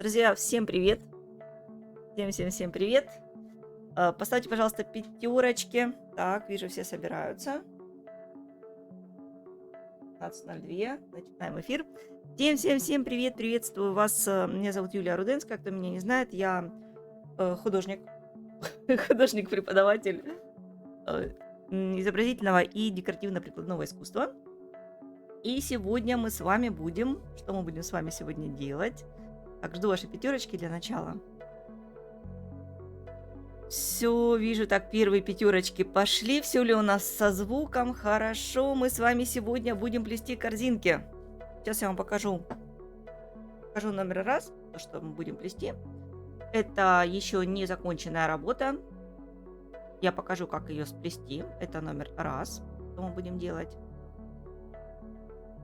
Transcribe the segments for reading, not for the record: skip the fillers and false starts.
Друзья, всем привет! Всем привет! Поставьте, пожалуйста, пятерочки. Так, вижу, все собираются. 15:02. Начинаем эфир. Всем привет! Приветствую вас. Меня зовут Юлия Руденская. Кто меня не знает, я художник, художник-преподаватель э, изобразительного и декоративно-прикладного искусства. И сегодня мы с вами будем... Что мы будем с вами сегодня делать? Так, жду ваши пятерочки для начала. Все, вижу, так, первые пятерочки пошли. Все ли у нас со звуком? Хорошо, мы с вами сегодня будем плести корзинки. Сейчас я вам покажу. Покажу номер раз, то, что мы будем плести. Это еще не законченная работа. Я покажу, как ее сплести. Это номер раз, что мы будем делать.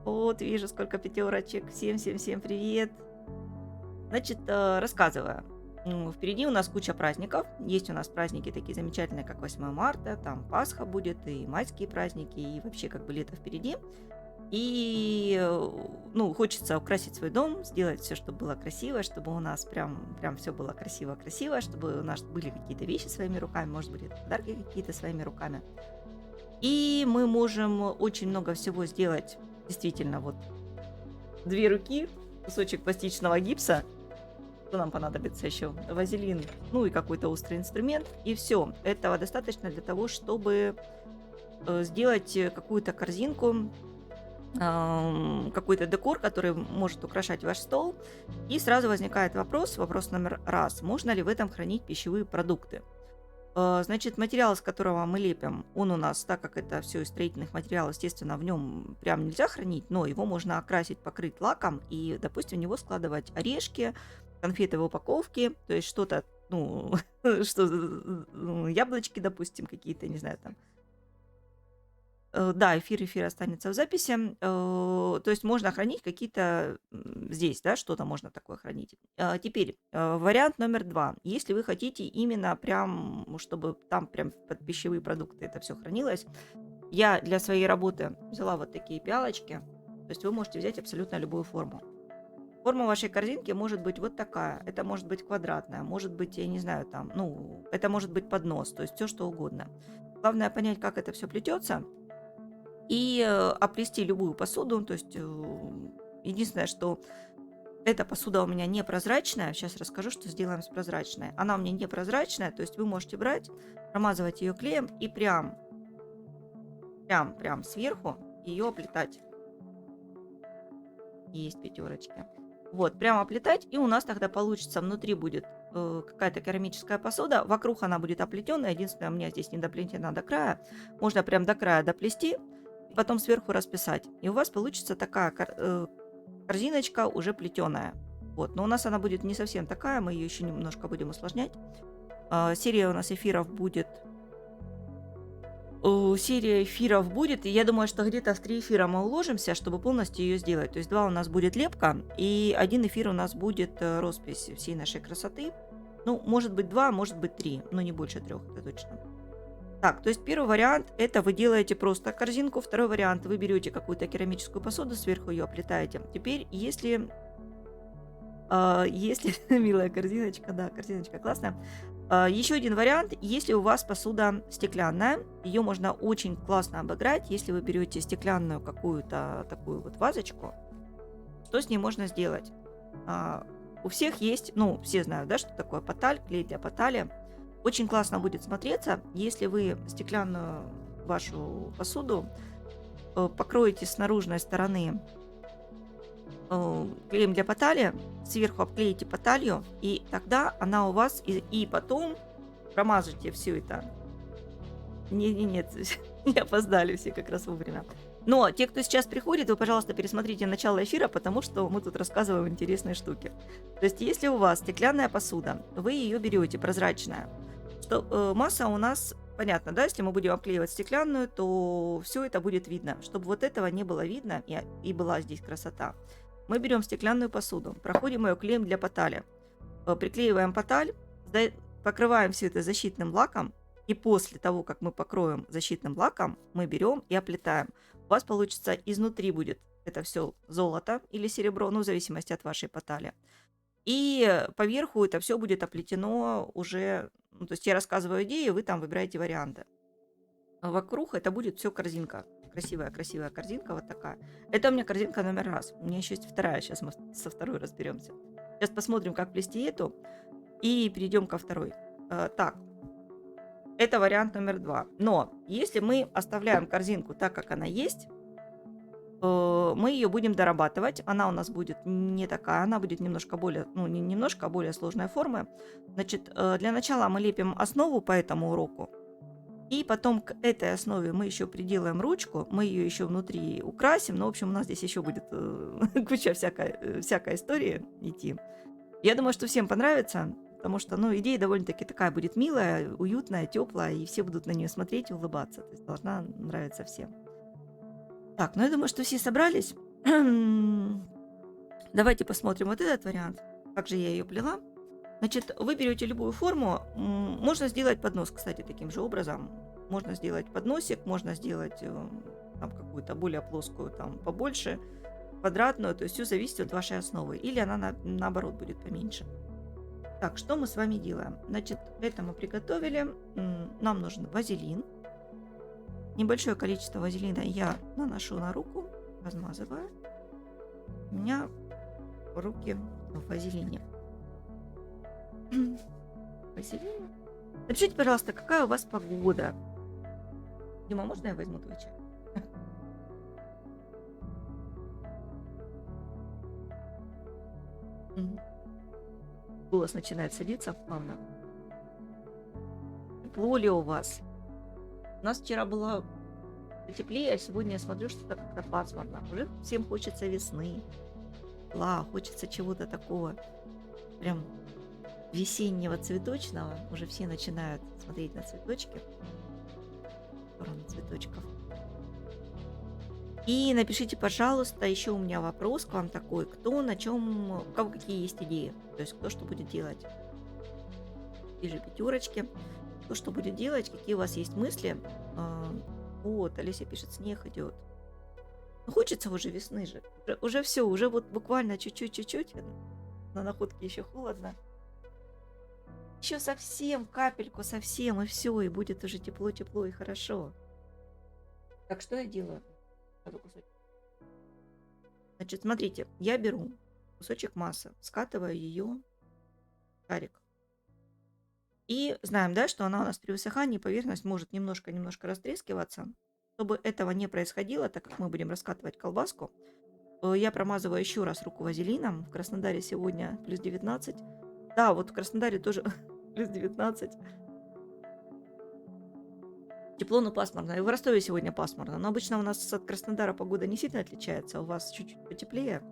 Вот, вижу, сколько пятерочек. Всем привет. Значит, рассказываю. Впереди у нас куча праздников. Есть у нас праздники такие замечательные, как 8 марта, там Пасха будет, и майские праздники, и вообще как бы лето впереди. И, хочется украсить свой дом, сделать все, чтобы было красиво, чтобы у нас прям все было красиво-красиво, чтобы у нас были какие-то вещи своими руками, может быть, подарки какие-то своими руками. И мы можем очень много всего сделать. Действительно, вот 2 руки, кусочек пластичного гипса. Что нам понадобится еще? Вазелин, и какой-то острый инструмент. И все. Этого достаточно для того, чтобы сделать какую-то корзинку, какой-то декор, который может украшать ваш стол. И сразу возникает вопрос номер раз. Можно ли в этом хранить пищевые продукты? Значит, материал, из которого мы лепим, он у нас, так как это все из строительных материалов, естественно, в нем прям нельзя хранить, но его можно окрасить, покрыть лаком и, допустим, в него складывать орешки, конфеты в упаковке, то есть что-то, яблочки, допустим, какие-то, не знаю, там. Да, эфир останется в записи. То есть можно хранить какие-то здесь, да, что-то можно такое хранить. Теперь вариант номер 2. Если вы хотите именно прям, чтобы там прям под пищевые продукты это все хранилось, я для своей работы взяла вот такие пиалочки. То есть вы можете взять абсолютно любую форму. Форма вашей корзинки может быть вот такая. Это может быть квадратная, может быть, я не знаю, там, это может быть поднос, то есть все что угодно. Главное понять, как это все плетется. И оплести любую посуду. То есть единственное, что эта посуда у меня непрозрачная. Сейчас расскажу, что сделаем с прозрачной. Она у меня непрозрачная, то есть вы можете брать, промазывать ее клеем и прям сверху ее оплетать. Есть пятерочки. Вот, прямо оплетать, и у нас тогда получится, внутри будет какая-то керамическая посуда, вокруг она будет оплетенная, единственное, у меня здесь не доплетена до края, можно прям до края доплести, и потом сверху расписать, и у вас получится такая корзиночка уже плетеная. Вот, но у нас она будет не совсем такая, мы ее еще немножко будем усложнять. Серия у нас эфиров будет. Серия эфиров будет, и я думаю, что где-то в 3 эфира мы уложимся, чтобы полностью ее сделать. То есть 2 у нас будет лепка, и 1 эфир у нас будет роспись всей нашей красоты. Может быть 2, может быть 3, но не больше 3, это точно. Так, то есть первый вариант – это вы делаете просто корзинку. Второй вариант – вы берете какую-то керамическую посуду, сверху ее оплетаете. Теперь, если милая корзиночка, да, корзиночка классная. Еще один вариант, если у вас посуда стеклянная, ее можно очень классно обыграть, если вы берете стеклянную какую-то такую вот вазочку. Что с ней можно сделать? У всех есть, все знают, да, что такое поталь, клей для потали. Очень классно будет смотреться, если вы стеклянную вашу посуду покроете с наружной стороны клеем для потали, сверху обклеите поталью, и тогда она у вас, и потом промажете все это. Нет, не опоздали все как раз вовремя. Но те, кто сейчас приходит, вы, пожалуйста, пересмотрите начало эфира, потому что мы тут рассказываем интересные штуки. То есть, если у вас стеклянная посуда, вы ее берете прозрачная, что масса у нас, понятно, да, если мы будем обклеивать стеклянную, то все это будет видно. Чтобы вот этого не было видно и была здесь красота, мы берем стеклянную посуду, проходим ее клеем для потали, приклеиваем поталь, покрываем все это защитным лаком, и после того, как мы покроем защитным лаком, мы берем и оплетаем. У вас получится изнутри будет это все золото или серебро, в зависимости от вашей потали. И поверху это все будет оплетено уже, ну, то есть я рассказываю идею, вы там выбираете варианты. А вокруг это будет все корзинка. Красивая корзинка вот такая. Это у меня корзинка номер раз. У меня еще есть вторая. Сейчас мы со второй разберемся. Сейчас посмотрим, как плести эту, и перейдем ко второй. Так, это вариант номер два. Но если мы оставляем корзинку так, как она есть, мы ее будем дорабатывать. Она у нас будет не такая, она будет немножко более, ну не немножко, а более сложной формы. Значит, для начала мы лепим основу по этому уроку. И потом к этой основе мы еще приделаем ручку, мы ее еще внутри украсим. Ну, в общем, у нас здесь еще будет куча всякой истории идти. Я думаю, что всем понравится, потому что, ну, идея довольно-таки такая будет милая, уютная, теплая, и все будут на нее смотреть и улыбаться. То есть должна нравиться всем. Так, ну я думаю, что все собрались. Давайте посмотрим вот этот вариант. Как же я ее плела. Значит, вы берете любую форму. Можно сделать поднос, кстати, таким же образом. Можно сделать подносик, можно сделать там какую-то более плоскую, там побольше, квадратную. То есть все зависит от вашей основы. Или она наоборот будет поменьше. Так, что мы с вами делаем? Значит, это мы приготовили. Нам нужен вазелин. Небольшое количество вазелина я наношу на руку, размазываю. У меня руки в вазелине. Вазелин. Напишите, пожалуйста, какая у вас погода. Дима, можно я возьму твой чай? Голос начинает садиться плавно. Тепло ли у вас? У нас вчера было теплее, а сегодня я смотрю, что как-то пасмурно. Уже всем хочется весны. Хочется чего-то такого прям весеннего, цветочного. Уже все начинают смотреть на цветочки. В сторону цветочков. И напишите, пожалуйста, еще у меня вопрос к вам такой. Кто на чем, у кого какие есть идеи? То есть кто что будет делать? Вижу пятерочки. Кто что будет делать, какие у вас есть мысли. Вот, Олеся пишет, снег идет. Ну, хочется уже весны же. Уже все, уже вот буквально чуть-чуть. На находке еще холодно. Еще совсем, капельку совсем, и все, и будет уже тепло и хорошо. Так, что я делаю? Значит, смотрите, я беру кусочек массы, скатываю ее в шарик. И знаем, да, что она у нас при высыхании, поверхность может немножко растрескиваться. Чтобы этого не происходило, так как мы будем раскатывать колбаску, я промазываю еще раз руку вазелином. В Краснодаре сегодня плюс 19. Да, вот в Краснодаре тоже плюс 19. Тепло, но пасмурно. И в Ростове сегодня пасмурно. Но обычно у нас от Краснодара погода не сильно отличается. У вас чуть-чуть потеплее.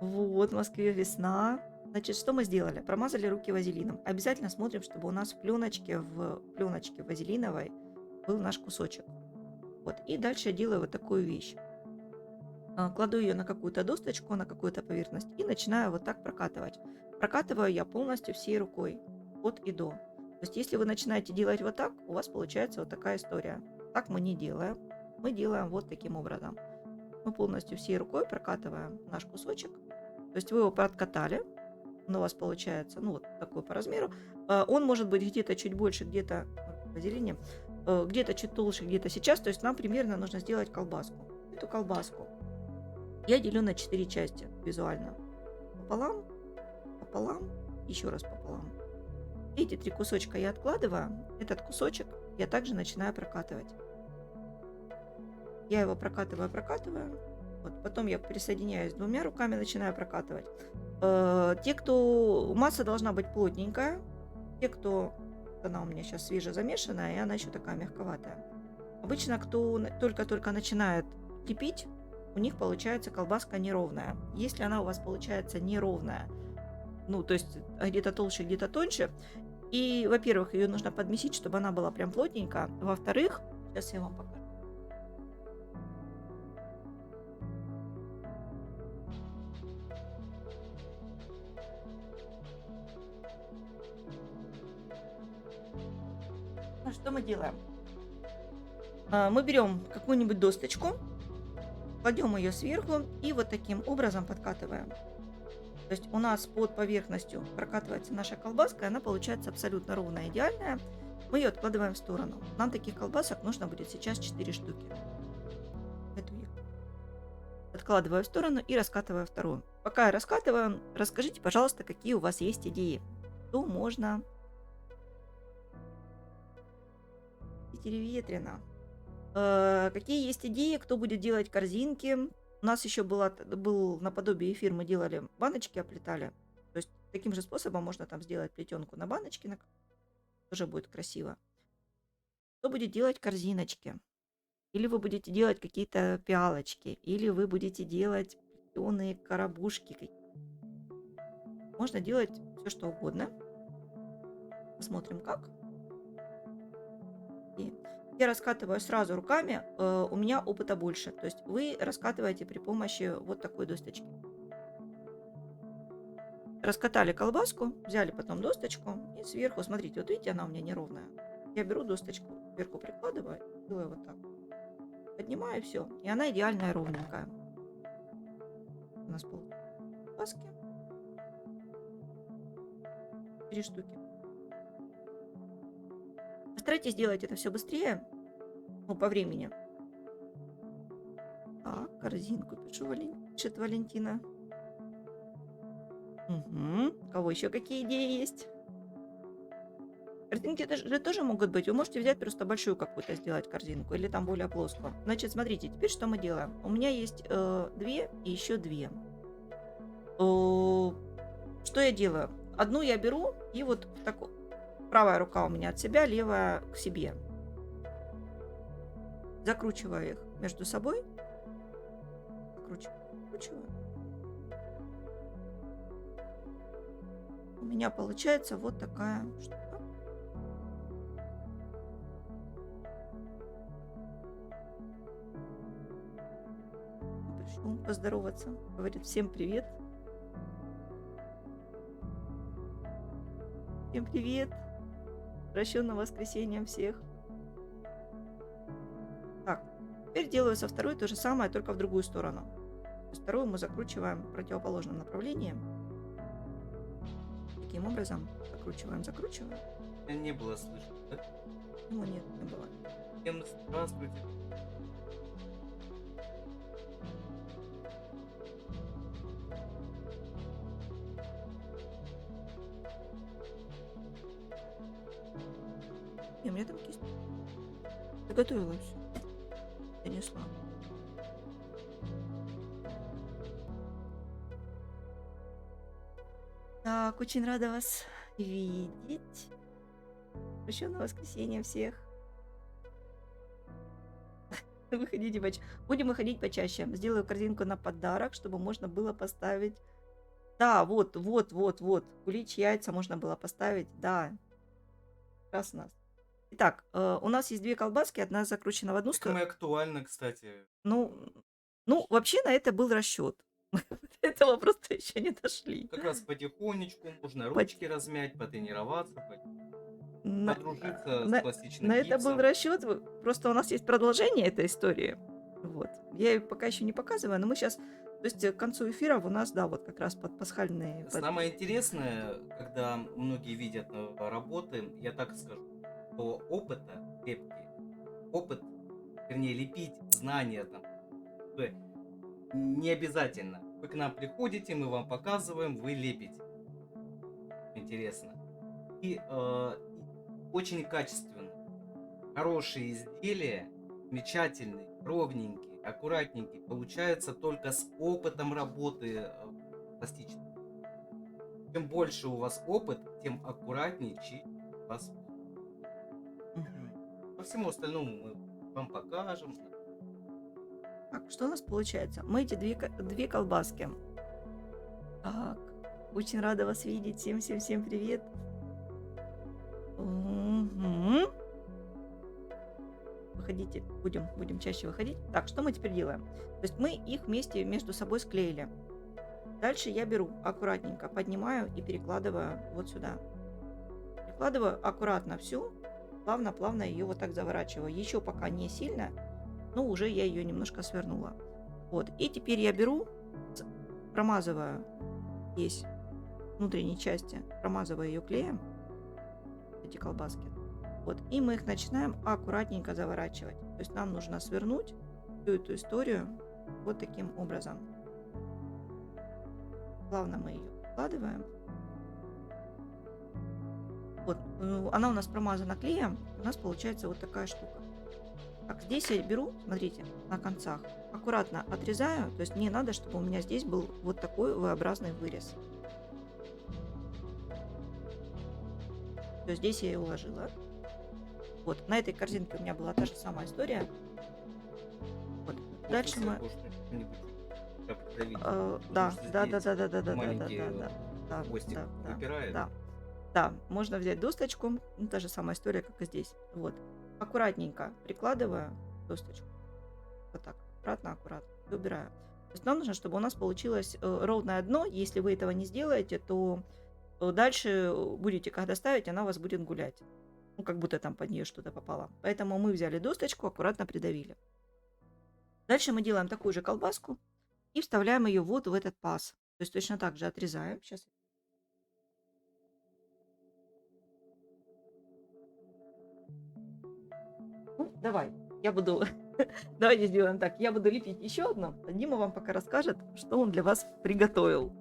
Вот, в Москве весна. Значит, что мы сделали? Промазали руки вазелином. Обязательно смотрим, чтобы у нас в пленочке вазелиновой был наш кусочек. Вот. И дальше я делаю вот такую вещь. Кладу ее на какую-то досточку, на какую-то поверхность и начинаю вот так прокатывать. Прокатываю я полностью всей рукой, от и до. То есть, если вы начинаете делать вот так, у вас получается вот такая история. Так мы не делаем. Мы делаем вот таким образом. Мы полностью всей рукой прокатываем наш кусочек. То есть, вы его подкатали. Он у вас получается, ну, вот такой по размеру. Он может быть где-то чуть больше, где-то в вазелине, где-то чуть толще, где-то сейчас. То есть, нам примерно нужно сделать колбаску. Эту колбаску я делю на 4 части визуально. Пополам, еще раз пополам. Эти 3 кусочка я откладываю. Этот кусочек я также начинаю прокатывать. Я его прокатываю. Вот, потом я присоединяюсь 2 руками, начинаю прокатывать. Те, кто... Масса должна быть плотненькая. Те, кто... Она у меня сейчас свежезамешанная, и она еще такая мягковатая. Обычно, кто только-только начинает лепить, у них получается колбаска неровная. Если она у вас получается неровная, ну, то есть где-то толще, где-то тоньше, и, во-первых, ее нужно подмесить, чтобы она была прям плотненькая. Во-вторых, сейчас я вам покажу. Ну, что мы делаем? Мы берем какую-нибудь досточку, кладем ее сверху и вот таким образом подкатываем. То есть у нас под поверхностью прокатывается наша колбаска, и она получается абсолютно ровная, идеальная. Мы ее откладываем в сторону. Нам таких колбасок нужно будет сейчас 4 штуки. Эту я откладываю в сторону и раскатываю вторую. Пока я раскатываю, расскажите, пожалуйста, какие у вас есть идеи. Что можно... Ветрено. Какие есть идеи, кто будет делать корзинки? У нас еще был наподобие эфир, мы делали баночки, оплетали. То есть таким же способом можно там сделать плетенку на баночке, тоже будет красиво. Кто будет делать корзиночки? Или вы будете делать какие-то пиалочки, или вы будете делать плетеные коробушки. Можно делать все, что угодно. Посмотрим, как. И я раскатываю сразу руками, у меня опыта больше. То есть вы раскатываете при помощи вот такой досточки. Раскатали колбаску, взяли потом досточку и сверху, смотрите, вот видите, она у меня неровная. Я беру досточку, сверху прикладываю, делаю вот так. Поднимаю все, и она идеальная, ровненькая. У нас получилось колбаски. 4 штуки. Постарайтесь делать это все быстрее, ну, по времени. Так, корзинку пишет Валентина. Угу. У кого еще какие идеи есть? Картинки же тоже могут быть. Вы можете взять просто большую какую-то сделать корзинку или там более плоскую. Значит, смотрите, теперь что мы делаем? У меня есть 2 и еще 2. Что я делаю? Одну я беру и вот в такую... Правая рука у меня от себя, левая к себе. Закручиваю их между собой. Закручиваю. У меня получается вот такая штука. Пришел поздороваться. Говорит, всем привет. Всем привет. Прощенного воскресенья всех. Так, теперь делаю со второй то же самое, только в другую сторону. То есть вторую мы закручиваем в противоположном направлении. Таким образом закручиваем. Не было слышно, да? Ну нет, не было. Всем здравствуйте. И у меня там кисть. Заготовила все. Донесла. Так, очень рада вас видеть. Прощенного воскресенья всех. Выходите почаще. Будем выходить почаще. Сделаю корзинку на подарок, чтобы можно было поставить. Да, вот. Куличьи яйца можно было поставить. Да. Раз у нас. Итак, у нас есть 2 колбаски, одна закручена в одну сторону. Самое актуально, кстати. Ну, вообще на это был расчет. До этого просто еще не дошли. Как раз потихонечку можно ручки размять, потренироваться, подружиться с пластичным На это был гипсом. расчет. Просто у нас есть продолжение этой истории. Вот. Я ее пока еще не показываю, но мы сейчас, то есть к концу эфира у нас, да, вот как раз под пасхальные... Самое интересное, когда многие видят работы, я так скажу, что вернее, лепить знания там, не обязательно. Вы к нам приходите, мы вам показываем, вы лепите. Интересно. И очень качественно. Хорошие изделия, замечательные, ровненькие, аккуратненькие, получаются только с опытом работы пластичной. Чем больше у вас опыт, тем аккуратнее, чище у вас. По всему остальному мы вам покажем. Так, что у нас получается? Мы эти 2 колбаски. Так, очень рада вас видеть. Всем привет. Угу. Выходите, будем чаще выходить. Так, что мы теперь делаем? То есть мы их вместе между собой склеили. Дальше я беру аккуратненько, поднимаю и перекладываю вот сюда. Перекладываю аккуратно всю, плавно ее вот так заворачиваю. Еще пока не сильно, но уже я ее немножко свернула. Вот, и теперь я беру, промазываю есть внутренней части, промазывая ее клеем, эти колбаски. Вот, и мы их начинаем аккуратненько заворачивать. То есть нам нужно свернуть всю эту историю вот таким образом. Плавно мы ее вкладываем. Вот, она у нас промазана клеем, у нас получается вот такая штука. Так, здесь я беру, смотрите, на концах, аккуратно отрезаю, то есть мне надо, чтобы у меня здесь был вот такой V-образный вырез. То есть здесь я и уложила. Вот, на этой корзинке у меня была та же самая история. Вот. Дальше мы... Да, хвостик да, выпирает. да, можно взять досточку, та же самая история, как и здесь. Вот, аккуратненько прикладываю досточку, вот так, аккуратно, и убираю. То есть нам нужно, чтобы у нас получилось ровное дно. Если вы этого не сделаете, то дальше будете, когда ставить, она у вас будет гулять. Ну, как будто там под нее что-то попало. Поэтому мы взяли досточку, аккуратно придавили. Дальше мы делаем такую же колбаску и вставляем ее вот в этот паз. То есть точно так же отрезаем. Сейчас. Ну, давай, я буду... Давайте сделаем так. Я буду лепить еще одно, а Дима вам пока расскажет, что он для вас приготовил.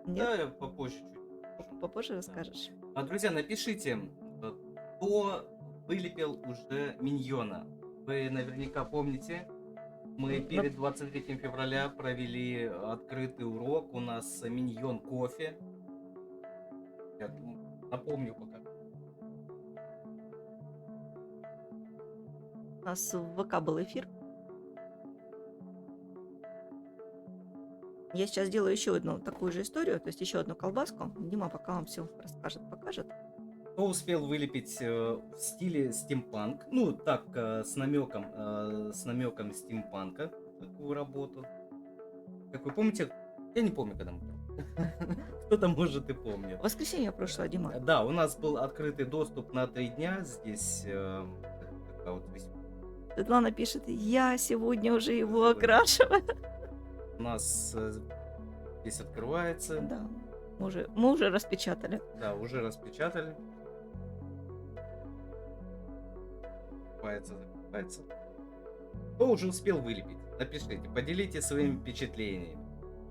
Нет? Да, я попозже чуть. Попозже расскажешь. Друзья, напишите, кто вылепил уже миньона. Вы наверняка помните, мы перед 23 февраля провели открытый урок. У нас миньон кофе. Я напомню пока. У нас в ВК был эфир. Я сейчас сделаю еще одну такую же историю, то есть еще одну колбаску. Дима пока вам все расскажет, покажет. Кто успел вылепить в стиле стимпанк, ну так, с намеком стимпанка такую работу. Как вы помните, я не помню, когда мы... Кто-то, может, и помнит. Воскресенье прошлое, Дима. Да, у нас был открытый доступ на 3 дня. Здесь Светлана пишет, я сегодня уже его окрашиваю. У нас здесь открывается. Да, мы уже распечатали. Да, уже распечатали. Закрывается. Кто уже успел вылепить? Напишите, поделитесь своими впечатлениями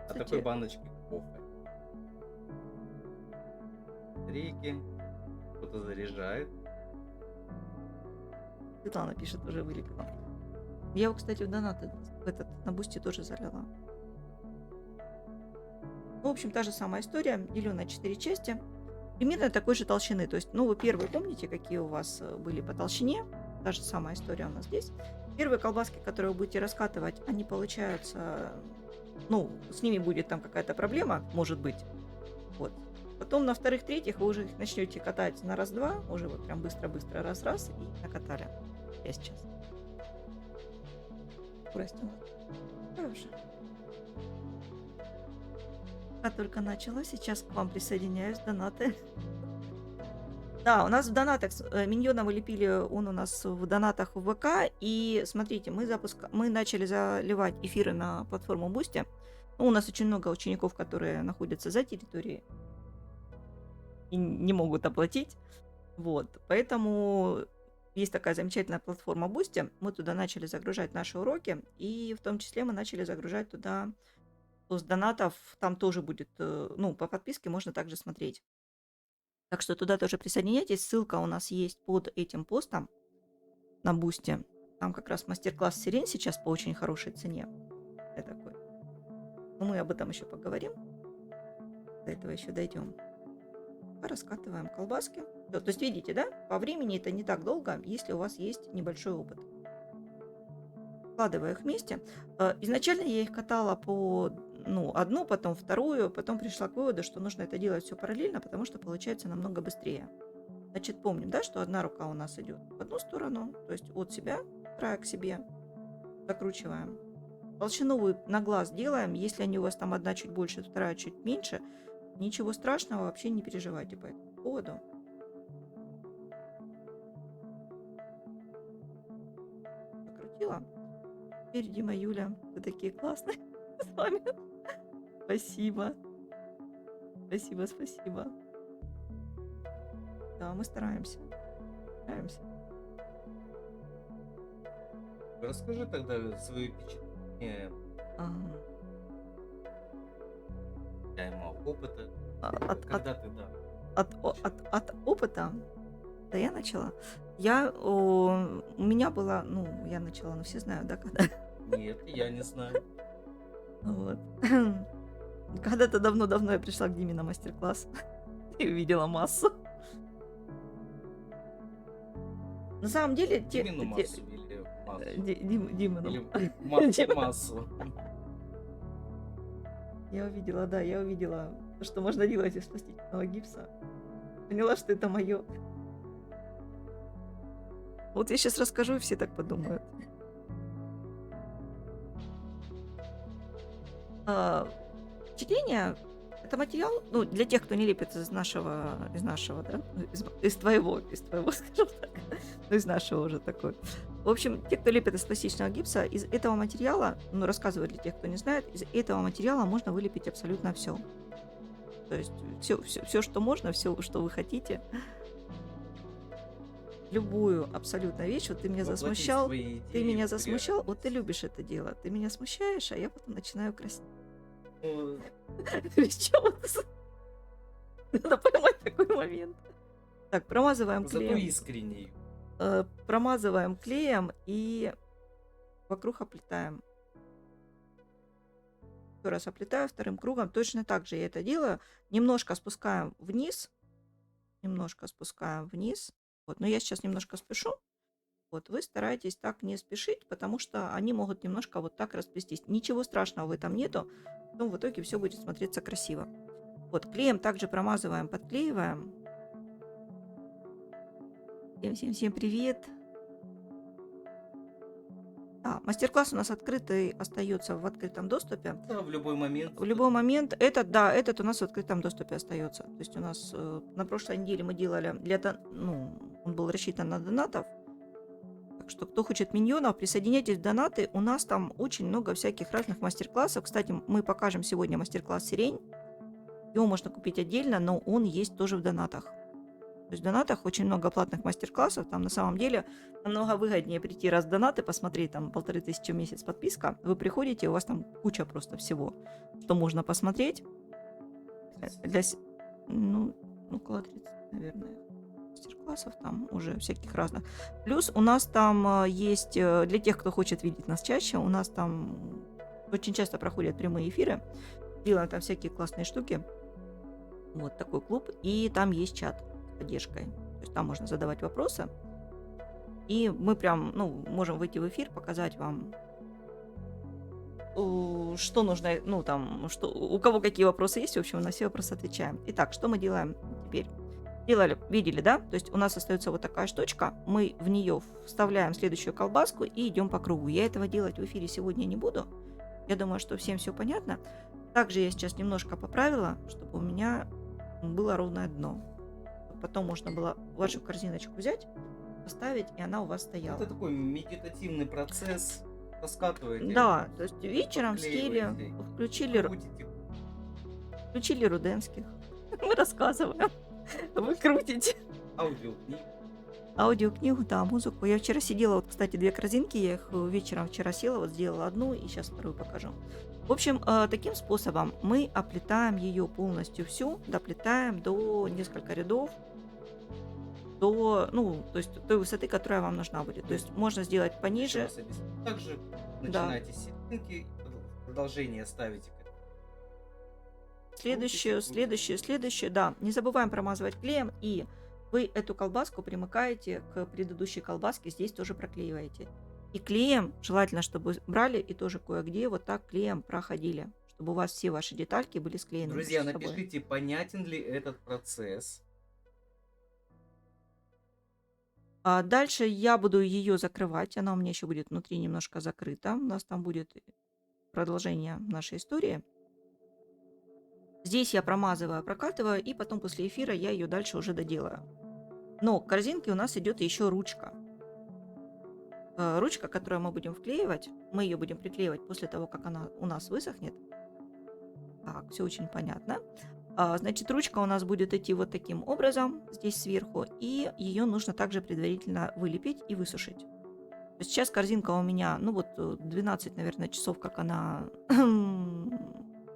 о такой баночке кофе. Батарейки. Кто-то заряжает. Светлана пишет, уже вылепила. Я его, кстати, в донат на бусте тоже залила. Ну, в общем, та же самая история, делю на 4 части. Примерно такой же толщины. То есть, ну, вы первые помните, какие у вас были по толщине? Та же самая история у нас здесь. Первые колбаски, которые вы будете раскатывать, они получаются... Ну, с ними будет там какая-то проблема, может быть. Вот. Потом на вторых, третьих вы уже их начнете катать на раз-два. Уже вот прям быстро-быстро раз-раз и накатали. Я сейчас. Прости. Хорошо. Я только начала, сейчас к вам присоединяюсь, донаты. Да, у нас в донатах миньона мы лепили, он у нас в донатах в ВК. И смотрите, мы начали заливать эфиры на платформу Boosty. Ну, у нас очень много учеников, которые находятся за территорией и не могут оплатить. Вот, поэтому есть такая замечательная платформа Boosty. Мы туда начали загружать наши уроки, и в том числе мы начали загружать туда с донатов. Там тоже будет, ну, по подписке можно также смотреть. Так что туда тоже присоединяйтесь. Ссылка у нас есть под этим постом на Boosty. Там как раз мастер-класс сирень сейчас по очень хорошей цене. Это такой. Но мы об этом еще поговорим. До этого еще дойдем. Раскатываем колбаски. То есть, видите, да? По времени это не так долго, если у вас есть небольшой опыт. Складываю их вместе. Изначально я их катала по одну, потом вторую, потом пришла к выводу, что нужно это делать все параллельно, потому что получается намного быстрее. Значит, помним, да, что одна рука у нас идет в одну сторону, то есть от себя, края к себе, закручиваем. Толщину на глаз делаем, если они у вас там одна чуть больше, вторая чуть меньше, ничего страшного, вообще не переживайте по этому поводу. Закрутила. Теперь, Дима, Юля, вы такие классные с вами. Спасибо. Спасибо, спасибо. Да, мы стараемся. Стараемся. Расскажи тогда свои впечатления, Ага. опыта, А, От, от, когда ты, да, от опыта, да, я начала. У меня была, ну, я начала, ну, все знают, да, когда. нет, я не знаю. Вот. Когда-то давно-давно я пришла к Диме на мастер-класс и увидела массу. На самом деле, Димину массу или массу? Димину. Или Дима. массу? Я увидела, да, я увидела, что можно делать из пластичного гипса. Поняла, что это мое. Вот я сейчас расскажу, и все так подумают. А, Впечатление — это материал, ну, для тех, кто не лепит из нашего, да, ну, из твоего, скажем так, ну, из нашего уже такой. В общем, те, кто лепит из пластичного гипса, из этого материала, ну, рассказываю для тех, кто не знает, из этого материала можно вылепить абсолютно все. То есть все, что можно, все, что вы хотите, любую абсолютно вещь. Вот ты меня Воплотить засмущал, свои ты идеи меня в засмущал, вот ты реальность. любишь это дело, ты меня смущаешь, а я потом начинаю краснеть. Ну, Причем надо поймать такой момент. Так, промазываем зато клеем. искренний. Промазываем клеем и вокруг оплетаем. Еще раз оплетаю вторым кругом. Точно так же я это делаю. Немножко спускаем вниз. Немножко спускаем вниз. Вот, но я сейчас немножко спешу. Вот, вы стараетесь так не спешить, потому что они могут немножко вот так расплестись. Ничего страшного в этом нету. Но в итоге все будет смотреться красиво. Вот, клеем также промазываем, подклеиваем. Всем привет. Мастер-класс у нас открытый, остается в открытом доступе. Да, в любой момент. В любой момент этот у нас в открытом доступе остается. То есть у нас на прошлой неделе мы делали он был рассчитан на донатов. Так что кто хочет миньонов, присоединяйтесь в донаты. У нас там очень много всяких разных мастер-классов. Кстати, мы покажем сегодня мастер-класс «Сирень». Его можно купить отдельно, но он есть тоже в донатах. То есть в донатах очень много платных мастер-классов. Там на самом деле намного выгоднее прийти раз в донаты, посмотреть, там 1500 в месяц подписка. Вы приходите, у вас там куча просто всего, что можно посмотреть. Ну, около 30, наверное, мастер-классов там уже всяких разных. Плюс у нас там есть, для тех, кто хочет видеть нас чаще, у нас там очень часто проходят прямые эфиры. Делаем там всякие классные штуки. Вот такой клуб. И там есть чат с поддержкой. То есть там можно задавать вопросы. И мы прям, можем выйти в эфир, показать вам, что нужно, что, у кого какие вопросы есть. В общем, на все вопросы отвечаем. Итак, что мы делаем теперь? Видели, да? То есть у нас остается вот такая штучка. Мы в нее вставляем следующую колбаску и идем по кругу. Я этого делать в эфире сегодня не буду. Я думаю, что всем все понятно. Также я сейчас немножко поправила, чтобы у меня было ровное дно. Потом можно было вашу корзиночку взять, поставить, и она у вас стояла. Это такой медитативный процесс. Раскатываете. Да, то есть вечером сели, Крутите. включили Руденских. Мы рассказываем. Вы крутите. Аудиокнигу, да, музыку. Я вчера сидела, вот, кстати, 2 корзинки, я их вечером вчера села, вот сделала одну, и сейчас вторую покажу. В общем, таким способом мы оплетаем ее полностью всю, доплетаем до несколько рядов, то есть той высоты, которая вам нужна будет. То есть можно сделать пониже. Также начинаете с серединки, продолжение ставите. Следующее, да. Не забываем промазывать клеем, и вы эту колбаску примыкаете к предыдущей колбаске, здесь тоже проклеиваете. И клеем, желательно, чтобы брали и тоже кое-где вот так клеем проходили, чтобы у вас все ваши детальки были склеены. Друзья, напишите, понятен ли этот процесс. Дальше я буду ее закрывать, она у меня еще будет внутри немножко закрыта, у нас там будет продолжение нашей истории. Здесь я промазываю, прокатываю, и потом после эфира я ее дальше уже доделаю. Но к корзинке у нас идет еще ручка. Ручка, которую мы будем вклеивать, мы ее будем приклеивать после того, как она у нас высохнет. Так, все очень понятно. Значит, ручка у нас будет идти вот таким образом, здесь сверху, и ее нужно также предварительно вылепить и высушить. То есть сейчас корзинка у меня, ну вот 12, наверное, часов, как она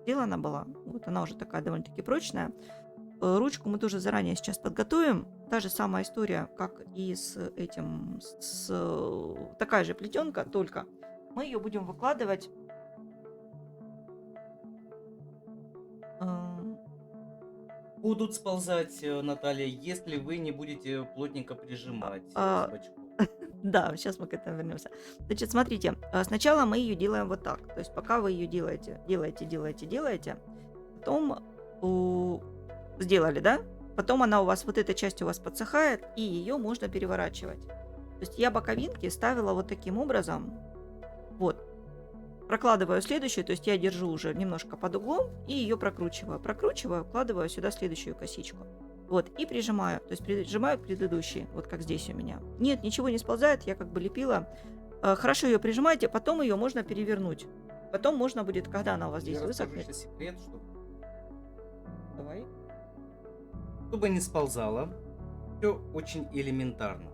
сделана была. Вот она уже такая довольно-таки прочная. Ручку мы тоже заранее сейчас подготовим. Та же самая история, как и с этим, такая же плетенка, только мы ее будем выкладывать. э, Будут сползать, Наталья, если вы не будете плотненько прижимать с а, бочков. Да, сейчас мы к этому вернемся. Значит, смотрите, сначала мы ее делаем вот так. То есть пока вы ее делаете, потом сделали, да? Потом она у вас, вот эта часть у вас подсыхает, и ее можно переворачивать. То есть я боковинки ставила вот таким образом. Вот. Прокладываю следующую, то есть я держу уже немножко под углом и ее прокручиваю. Прокручиваю, вкладываю сюда следующую косичку. Вот, и прижимаю, то есть прижимаю к предыдущей, вот как здесь у меня. Нет, ничего не сползает, я как бы лепила. Хорошо ее прижимайте, потом ее можно перевернуть. Потом можно будет, когда она у вас здесь Я расскажу высохнет. сейчас секрет, Давай. чтобы не сползало. Все очень элементарно.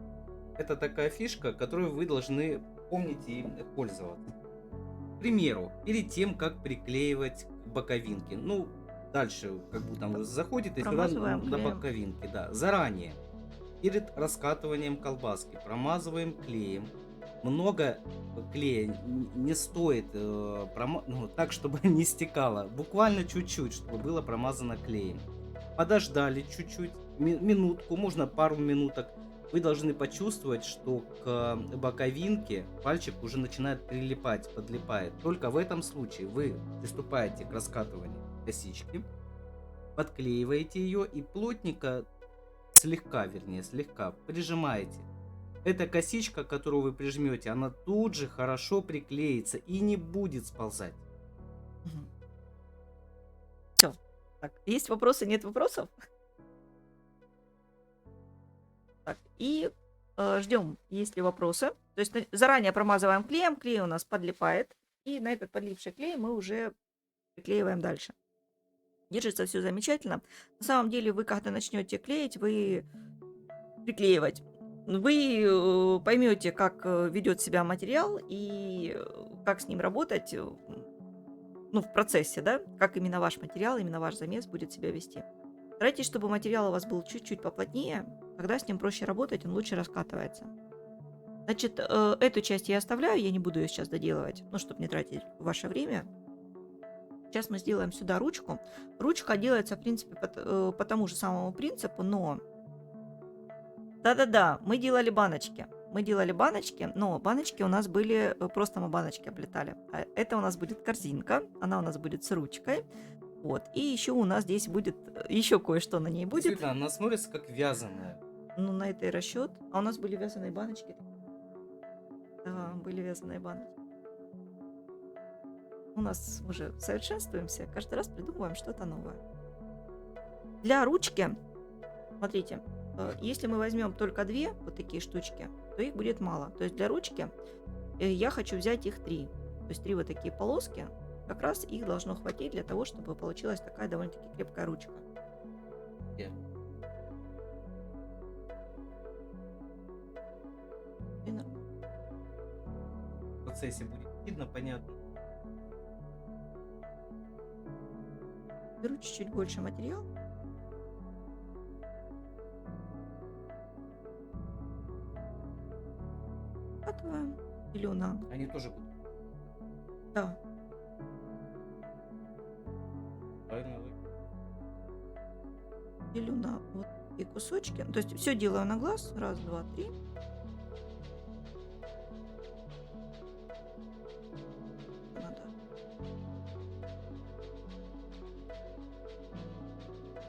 Это такая фишка, которую вы должны помнить и пользоваться. К примеру, перед тем, как приклеивать боковинки, ну, дальше, как будто вы заходите сюда Промазываем на клеем. боковинки, да, заранее, перед раскатыванием колбаски, промазываем клеем. Много клея не стоит так, чтобы не стекало. Буквально чуть-чуть, чтобы было промазано клеем. Подождали чуть-чуть, минутку, можно пару минуток. Вы должны почувствовать, что к боковинке пальчик уже начинает прилипать, подлипает. Только в этом случае вы приступаете к раскатыванию косички, подклеиваете ее и плотненько, слегка прижимаете. Эта косичка, которую вы прижмете, она тут же хорошо приклеится и не будет сползать. Все. Так, есть вопросы, нет вопросов? Так, и ждем, есть ли вопросы. То есть заранее промазываем клеем, клей у нас подлипает, и на этот подлипший клей мы уже приклеиваем дальше. Держится все замечательно. На самом деле вы, когда начнете клеить, вы приклеивать, вы поймете, как ведет себя материал и как с ним работать, ну, в процессе, да, как именно ваш материал, именно ваш замес будет себя вести. Старайтесь, чтобы материал у вас был чуть-чуть поплотнее, тогда с ним проще работать, он лучше раскатывается. Значит, эту часть я оставляю, я не буду ее сейчас доделывать, ну, чтобы не тратить ваше время. Сейчас мы сделаем сюда ручку. Ручка делается, в принципе, по тому же самому принципу, но... Да-да-да, мы делали баночки. Мы делали баночки, но баночки у нас были, просто мы баночки оплетали. А это у нас будет корзинка, она у нас будет с ручкой. Вот, и еще у нас здесь будет, еще кое-что на ней будет. Действительно, она смотрится как вязаная. Ну, на это и расчет. А у нас были вязаные баночки. Да, были вязаные баночки. У нас уже совершенствуемся, каждый раз придумываем что-то новое. Для ручки, смотрите, если мы возьмем только две вот такие штучки, то их будет мало. То есть для ручки я хочу взять их три. То есть три вот такие полоски. Как раз их должно хватить для того, чтобы получилась такая довольно-таки крепкая ручка. И нормально. В процессе будет видно, понятно. Беру чуть-чуть больше материала. Откатываем. Делю на... Они тоже будут. Да. Правильно вы? Делю на вот такие кусочки. То есть все делаю на глаз. Раз, два, три. Надо.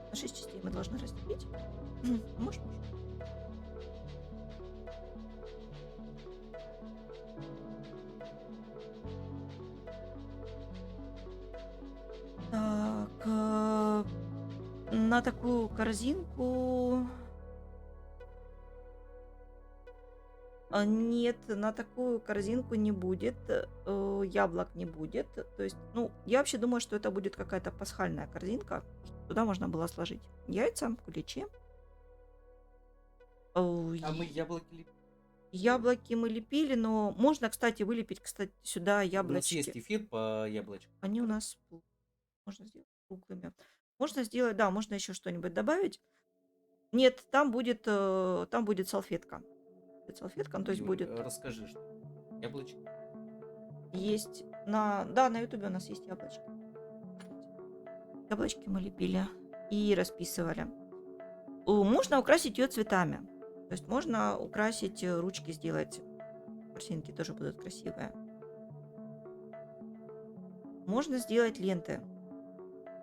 На 6 частей мы должны разделить. Может, может. Так, на такую корзинку Нет, на такую корзинку не будет, яблок не будет. То есть, ну, я вообще думаю, что это будет какая-то пасхальная корзинка. Туда можно было сложить яйца, куличи. А мы яблоки лепили. Яблоки мы лепили, но можно, кстати, вылепить, кстати, сюда У нас есть яблочки. эфир по яблочкам. Они у нас можно сделать круглыми. Можно сделать, да, можно еще что-нибудь добавить. Нет, там будет салфетка. Салфетка, ну, то есть будет Расскажи, что яблочки. есть на ютубе у нас есть яблочки. Яблочки мы лепили и расписывали. Можно украсить ее цветами. То есть можно украсить, ручки сделать. Картинки тоже будут красивые. Можно сделать ленты.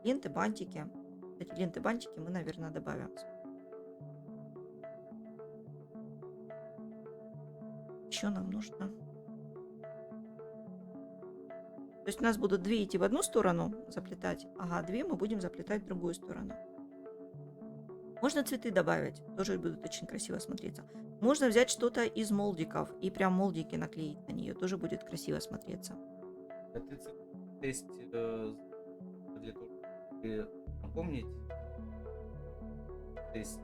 Ленты, бантики. Эти ленты, бантики мы, наверное, добавим. Еще нам нужно. То есть у нас будут 2 идти в одну сторону заплетать, ага, 2 мы будем заплетать в другую сторону. Можно цветы добавить, тоже будут очень красиво смотреться. Можно взять что-то из молдиков и прям молдики наклеить на нее, тоже будет красиво смотреться. А ты то есть для того, чтобы напомнить, то есть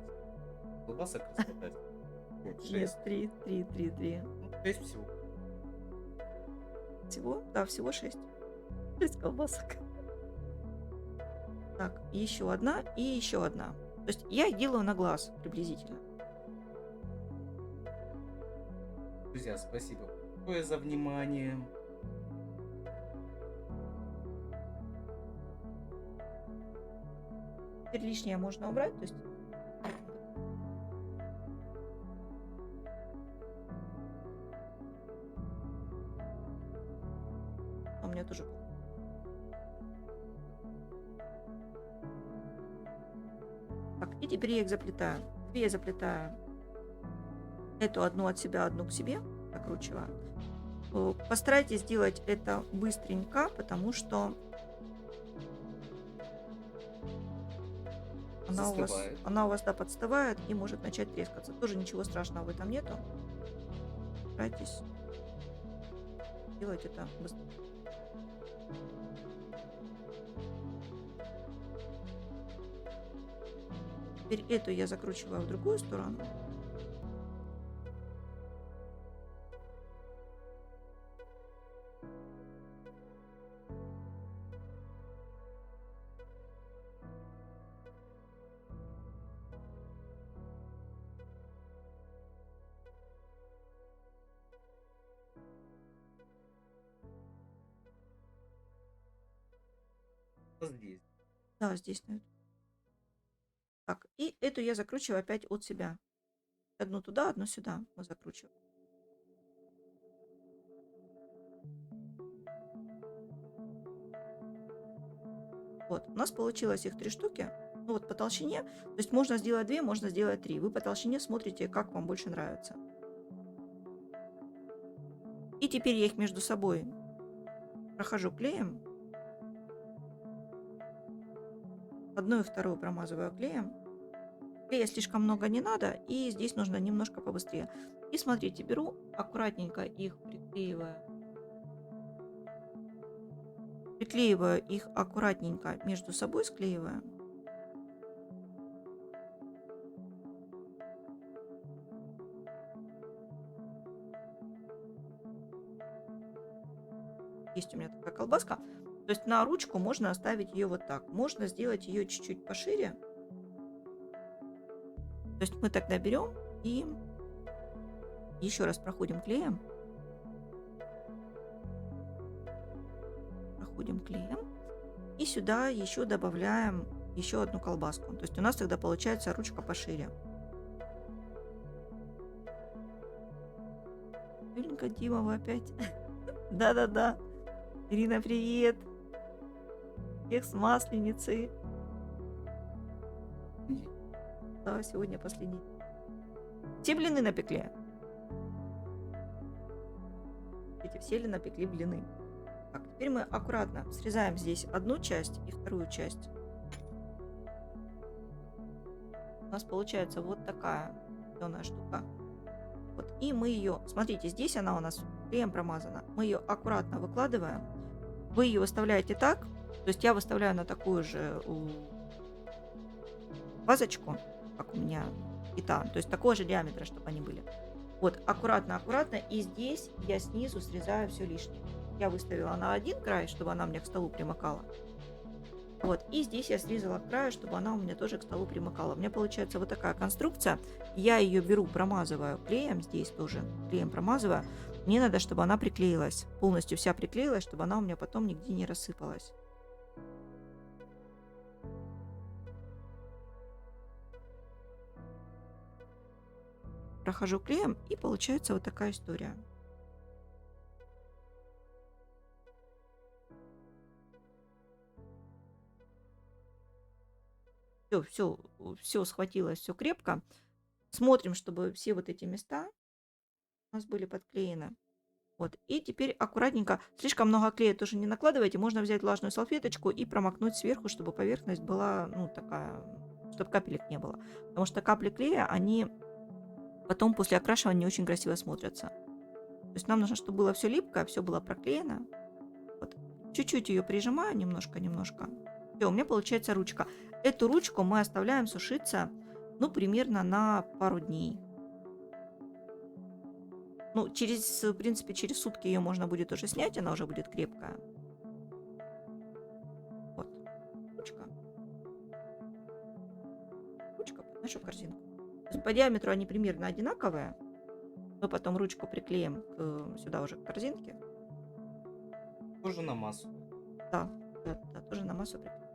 колбасок раскатать. Вот, 6. Нет, 3. Ну, 6 всего. Всего? Да, всего 6. 6 колбасок. Так, еще одна и еще одна. То есть я их делаю на глаз приблизительно. Друзья, спасибо большое за внимание. Теперь лишнее можно убрать, то есть у меня тоже. Так, и теперь я их заплетаю. Теперь я заплетаю эту одну от себя, одну к себе, закручиваю. Постарайтесь сделать это быстренько, потому что она у вас, да, подставает и может начать трескаться. Тоже ничего страшного в этом нету. Старайтесь делать это быстро. Теперь эту я закручиваю в другую сторону. Здесь. Да, здесь, наверное. Так, и эту я закручиваю опять от себя. Одну туда, одну сюда мы закручиваем. Вот, у нас получилось их 3 штуки. Ну вот по толщине. То есть можно сделать 2, можно сделать 3. Вы по толщине смотрите, как вам больше нравится. И теперь я их между собой прохожу клеем. Одну и вторую промазываю клеем. Клея слишком много не надо, и здесь нужно немножко побыстрее. И смотрите, беру аккуратненько их, приклеиваю их аккуратненько между собой, склеиваю. Есть у меня такая колбаска. То есть на ручку можно оставить ее вот так. Можно сделать ее чуть-чуть пошире. То есть мы тогда берем и еще раз проходим клеем. Проходим клеем. И сюда еще добавляем еще одну колбаску. То есть у нас тогда получается ручка пошире. Юленька, Дима, вы опять? Да-да-да. Ирина, привет. Всех с Масленицей. Да, сегодня последний. Все блины напекли? Видите, все ли напекли блины? Так, теперь мы аккуратно срезаем здесь одну часть и вторую часть. У нас получается вот такая зеленая штука. Вот. И мы ее, смотрите, здесь она у нас клеем промазана. Мы ее аккуратно выкладываем. Вы ее выставляете так, то есть я выставляю на такую же вазочку, как у меня и та, то есть такого же диаметра, чтобы они были. Вот, аккуратно, аккуратно, и здесь я снизу срезаю все лишнее. Я выставила на один край, чтобы она мне к столу примыкала. Вот, и здесь я срезала к краю, чтобы она у меня тоже к столу примыкала. У меня получается вот такая конструкция. Я ее беру, промазываю клеем, здесь тоже клеем промазываю. Мне надо, чтобы она приклеилась, полностью вся приклеилась, чтобы она у меня потом нигде не рассыпалась. Прохожу клеем, и получается вот такая история. Все схватилось, все крепко. Смотрим, чтобы все вот эти места у нас были подклеены. Вот. И теперь аккуратненько, слишком много клея тоже не накладывайте. Можно взять влажную салфеточку и промокнуть сверху, чтобы поверхность была, ну, такая, чтобы капелек не было. Потому что капли клея, они потом после окрашивания не очень красиво смотрятся. То есть нам нужно, чтобы было все липкое, все было проклеено. Вот. Чуть-чуть ее прижимаю, немножко. Все, у меня получается ручка. Эту ручку мы оставляем сушиться, ну, примерно на пару дней. Ну, в принципе, через сутки ее можно будет уже снять, она уже будет крепкая. Вот. Ручка. Ручка под нашу корзинку. То есть по диаметру они примерно одинаковые. Мы потом ручку приклеим сюда уже к корзинке. Тоже на массу. Да, тоже на массу приклеим.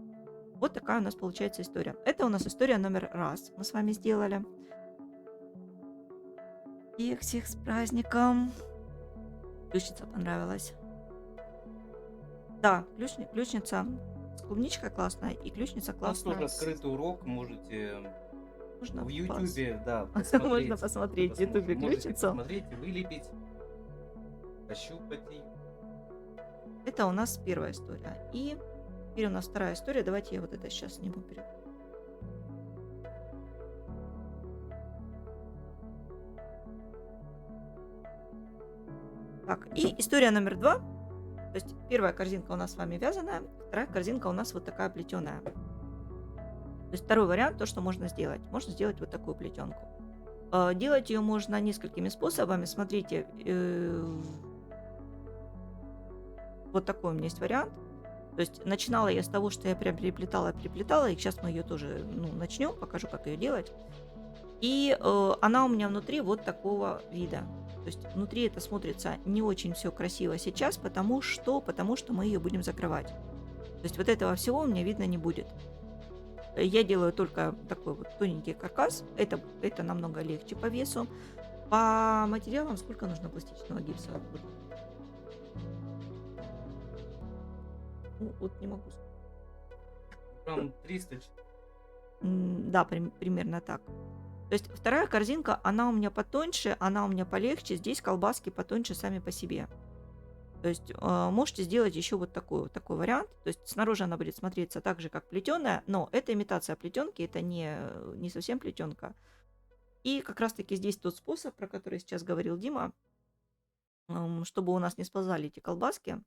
Вот такая у нас получается история. Это у нас история номер раз. Мы с вами сделали. Всех с праздником. Ключница понравилась. Да, ключница с клубничкой классная, и ключница У нас тоже классная. открытый урок, можете Можно в Ютубе, да, Можно посмотреть в Ютубе Можете ключницу. посмотреть, вылепить, пощупать ее. Это у нас первая история. И теперь у нас вторая история. Давайте я вот это сейчас сниму вперед. Так, и история номер 2. То есть первая корзинка у нас с вами вязаная, вторая корзинка у нас вот такая плетеная. То есть второй вариант, то, что можно сделать. Можно сделать вот такую плетенку. Делать ее можно несколькими способами. Смотрите, вот такой у меня есть вариант. То есть начинала я с того, что я прям переплетала, и сейчас мы ее тоже начнем, покажу, как ее делать. И она у меня внутри вот такого вида. То есть внутри это смотрится не очень все красиво сейчас, потому что мы ее будем закрывать. То есть вот этого всего у меня видно не будет. Я делаю только такой вот тоненький каркас. Это намного легче по весу. По материалам сколько нужно пластичного гипса? Ну, вот не могу сказать. Там 300. Да, примерно так. То есть вторая корзинка, она у меня потоньше, она у меня полегче. Здесь колбаски потоньше сами по себе. То есть можете сделать еще вот такой вариант. То есть снаружи она будет смотреться так же, как плетеная, но это имитация плетенки, это не совсем плетенка. И как раз-таки здесь тот способ, про который сейчас говорил Дима, чтобы у нас не сползали эти колбаски,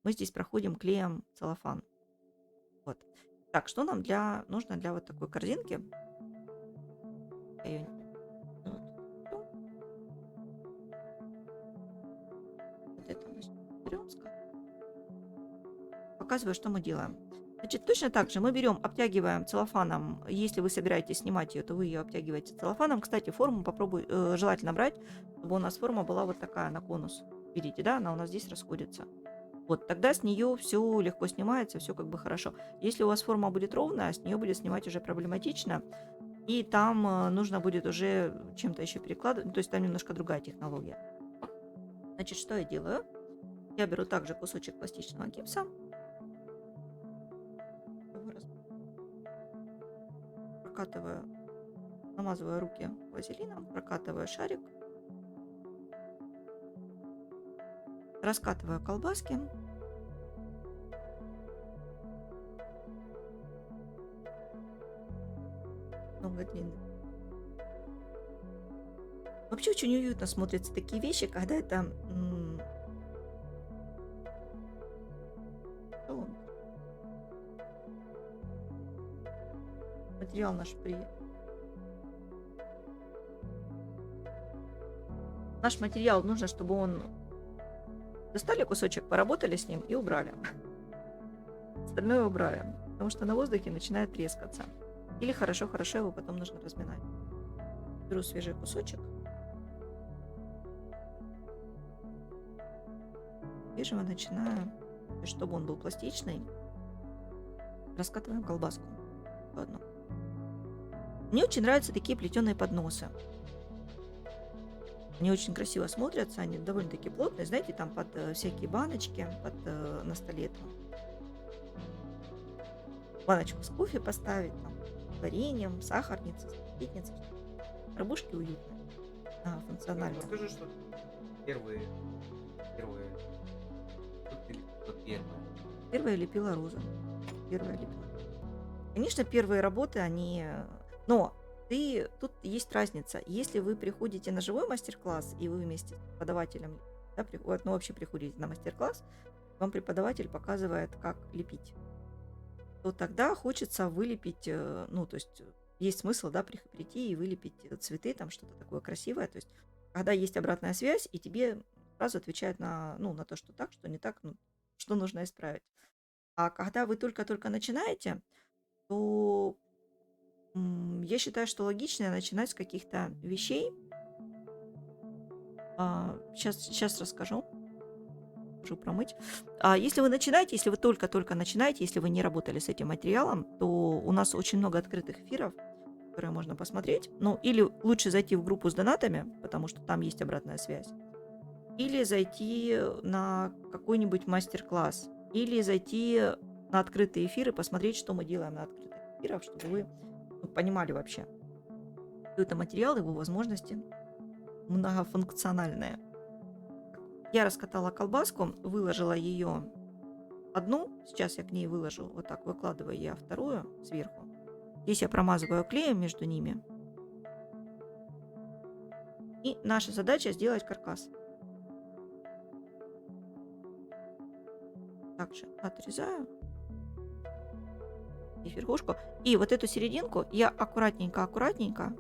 мы здесь проходим клеем целлофан. Вот. Так, что нам нужно для вот такой корзинки? Я её вот это мы берем, показываю, что мы делаем. Значит, точно так же мы берем, обтягиваем целлофаном. Если вы собираетесь снимать ее, то вы ее обтягиваете целлофаном. Кстати, форму желательно брать, чтобы у нас форма была вот такая на конус. Видите, да, она у нас здесь расходится. Вот, тогда с нее все легко снимается, все как бы хорошо. Если у вас форма будет ровная, с нее будет снимать уже проблематично. И там нужно будет уже чем-то еще перекладывать. То есть там немножко другая технология. Значит, что я делаю? Я беру также кусочек пластичного гипса. Прокатываю, намазываю руки вазелином, прокатываю шарик. Раскатываю колбаски. Много длинных. Вообще очень уютно смотрятся такие вещи, когда это что материал наш материал нужно, чтобы он достали кусочек, поработали с ним и убрали. Остальное убрали, потому что на воздухе начинает трескаться. Или хорошо-хорошо его потом нужно разминать. Беру свежий кусочек, свежего начинаю, то есть чтобы он был пластичный, раскатываем колбаску одну. Мне очень нравятся такие плетеные подносы. Они очень красиво смотрятся, они довольно-таки плотные, знаете, там под всякие баночки, на столе там баночку с кофе поставить, там, вареньем, сахарница, пятница. Рабушки уютные, функциональные. Скажи, что первые, вот первое. Первая лепила розу. Первая лепила. Конечно, первые работы, они... Но тут есть разница. Если вы приходите на живой мастер-класс, и вы вместе с преподавателем, да, вообще приходите на мастер-класс, вам преподаватель показывает, как лепить, то тогда хочется вылепить, то есть есть смысл, да, прийти и вылепить цветы, там что-то такое красивое. То есть когда есть обратная связь, и тебе сразу отвечают на то, что так, что не так, что нужно исправить. А когда вы только-только начинаете, то я считаю, что логичнее начинать с каких-то вещей. Сейчас расскажу. Уже промыть. Если вы начинаете, если вы только-только начинаете, если вы не работали с этим материалом, то у нас очень много открытых эфиров, которые можно посмотреть. Ну, или лучше зайти в группу с донатами, потому что там есть обратная связь. Или зайти на какой-нибудь мастер-класс. Или зайти на открытые эфиры, посмотреть, что мы делаем на открытых эфирах, чтобы вы понимали вообще, что это материал, его возможности многофункциональные. Я раскатала колбаску, выложила ее одну, сейчас я к ней выложу, вот так выкладываю я вторую сверху. Здесь я промазываю клеем между ними. И наша задача сделать каркас. Также отрезаю и верхушку. И вот эту серединку я аккуратненько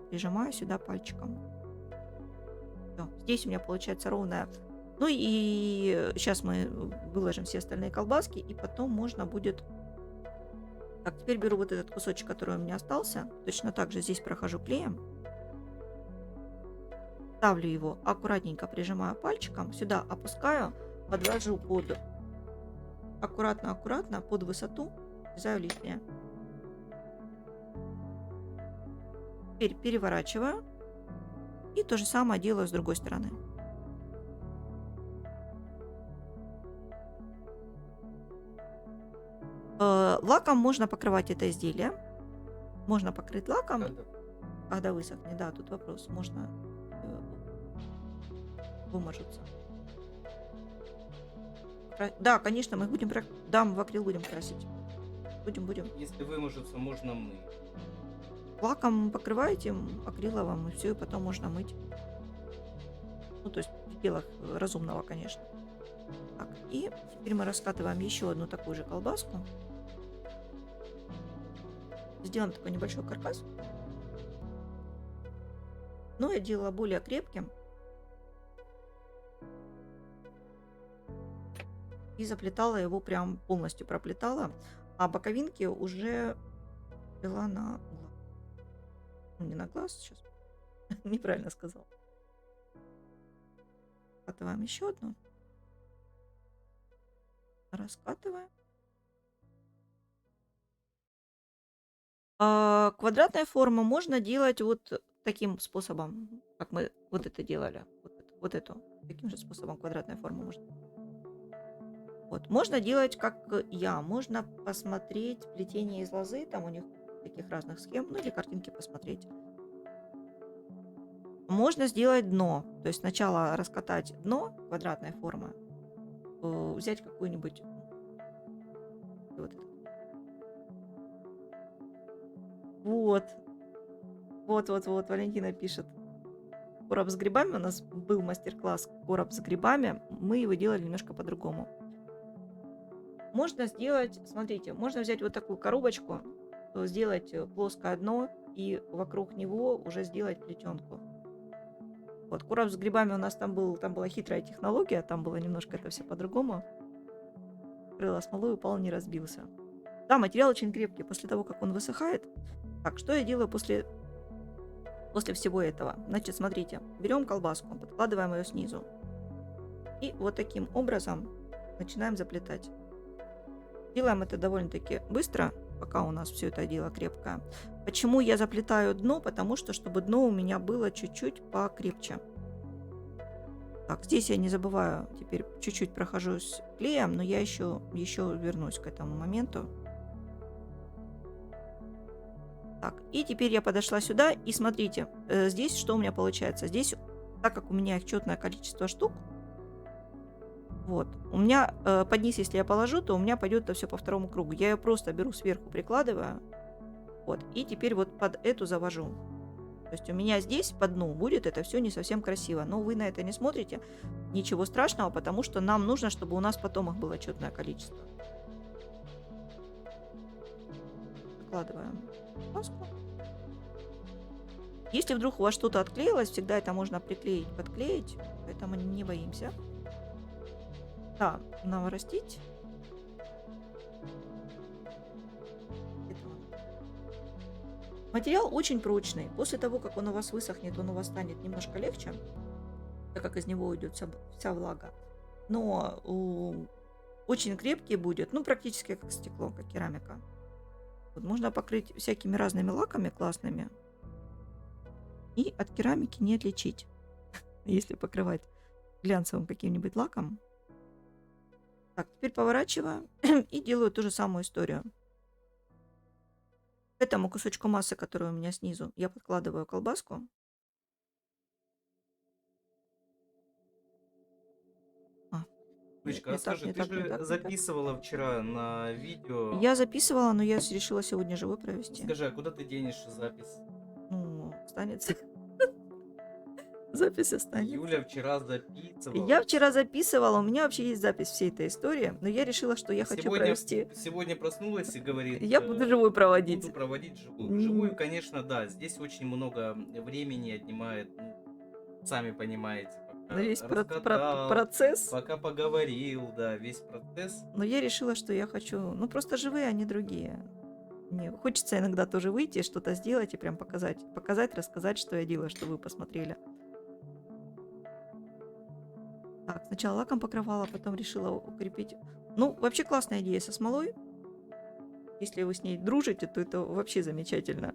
прижимаю сюда пальчиком. Всё. Здесь у меня получается ровная. Ну и сейчас мы выложим все остальные колбаски, и потом можно будет... Так, теперь беру вот этот кусочек, который у меня остался. Точно так же здесь прохожу клеем. Ставлю его, аккуратненько прижимаю пальчиком. Сюда опускаю, подвожу под... Аккуратно под высоту. Срезаю лишнее. Теперь переворачиваю. И то же самое делаю с другой стороны. Лаком можно покрывать это изделие. Можно покрыть лаком, когда высохнет. Да, тут вопрос. Можно вымажутся. Да, конечно, мы будем... Да, мы в акрил будем красить. Будем. Если вымажутся, можно мыть. Лаком покрываете акриловым, и все, и потом можно мыть. Ну, то есть в пределах разумного, конечно. Так, и теперь мы раскатываем еще одну такую же колбаску. Сделаем такой небольшой каркас. Но я делала более крепким. И заплетала его, прям полностью проплетала. А боковинки уже вела на глаз. Не на глаз сейчас. Неправильно сказала. Раскатываем еще одну. Раскатываем. Квадратная форма можно делать вот таким способом, как мы вот это делали. Вот эту. Таким же способом квадратная форма можно. Вот. Можно делать, как я. Можно посмотреть плетение из лозы. Там у них таких разных схем. Ну или картинки посмотреть. Можно сделать дно. То есть сначала раскатать дно квадратной формы. Взять какую-нибудь... Вот это. Вот. Вот. Валентина пишет. короб с грибами, у нас был мастер-класс короб с грибами, мы его делали немножко по-другому. Можно сделать, смотрите, можно взять вот такую коробочку, сделать плоское дно и вокруг него уже сделать плетенку. Вот короб с грибами у нас там была хитрая технология, там было немножко это все по-другому. Крыло смолой, упал, не разбился. Да, материал очень крепкий после того, как он высыхает. Так, что я делаю после всего этого? Значит, смотрите, берем колбаску, подкладываем ее снизу. И вот таким образом начинаем заплетать. Делаем это довольно-таки быстро, пока у нас все это дело крепкое. Почему я заплетаю дно? Потому что, чтобы дно у меня было чуть-чуть покрепче. Так, здесь я не забываю, теперь чуть-чуть прохожусь клеем, но я еще вернусь к этому моменту. Так, и теперь я подошла сюда, и смотрите, здесь что у меня получается? Здесь, так как у меня их четное количество штук, вот, у меня под низ, если я положу, то у меня пойдет это все по второму кругу. Я ее просто беру сверху, прикладываю, вот, и теперь вот под эту завожу. То есть у меня здесь по дну будет это все не совсем красиво. Но вы на это не смотрите. Ничего страшного, потому что нам нужно, чтобы у нас потом их было четное количество. Выкладываем маску. Если вдруг у вас что-то отклеилось, всегда это можно приклеить, подклеить. Поэтому не боимся. Да, нарастить. Материал очень прочный. После того, как он у вас высохнет, он у вас станет немножко легче, так как из него уйдет вся влага. Но очень крепкий будет, ну, практически как стекло, как керамика. Вот, можно покрыть всякими разными лаками классными. И от керамики не отличить, если покрывать глянцевым каким-нибудь лаком. Так, теперь поворачиваю и делаю ту же самую историю. К этому кусочку массы, который у меня снизу, я подкладываю колбаску. Лучка, а скажи, ты же записывала вчера на видео. Я записывала, но я решила сегодня живой провести. Скажи, а куда ты денешь запись? Ну, останется. Запись останется. Юля вчера записывала. Я вчера записывала, у меня вообще есть запись всей этой истории, но я решила, что я хочу провести. Сегодня проснулась и говорит... Я буду живой проводить. Буду проводить живую. Живую, конечно, да. Здесь очень много времени отнимает, ну, сами понимаете. Но весь процесс. Пока поговорил, да, весь процесс. Но я решила, что я хочу... Ну, просто живые, а не другие. Мне хочется иногда тоже выйти, что-то сделать и прям показать, рассказать, что я делаю, чтобы вы посмотрели. Так, сначала лаком покрывала, потом решила укрепить. Ну, вообще классная идея со смолой. Если вы с ней дружите, то это вообще замечательно.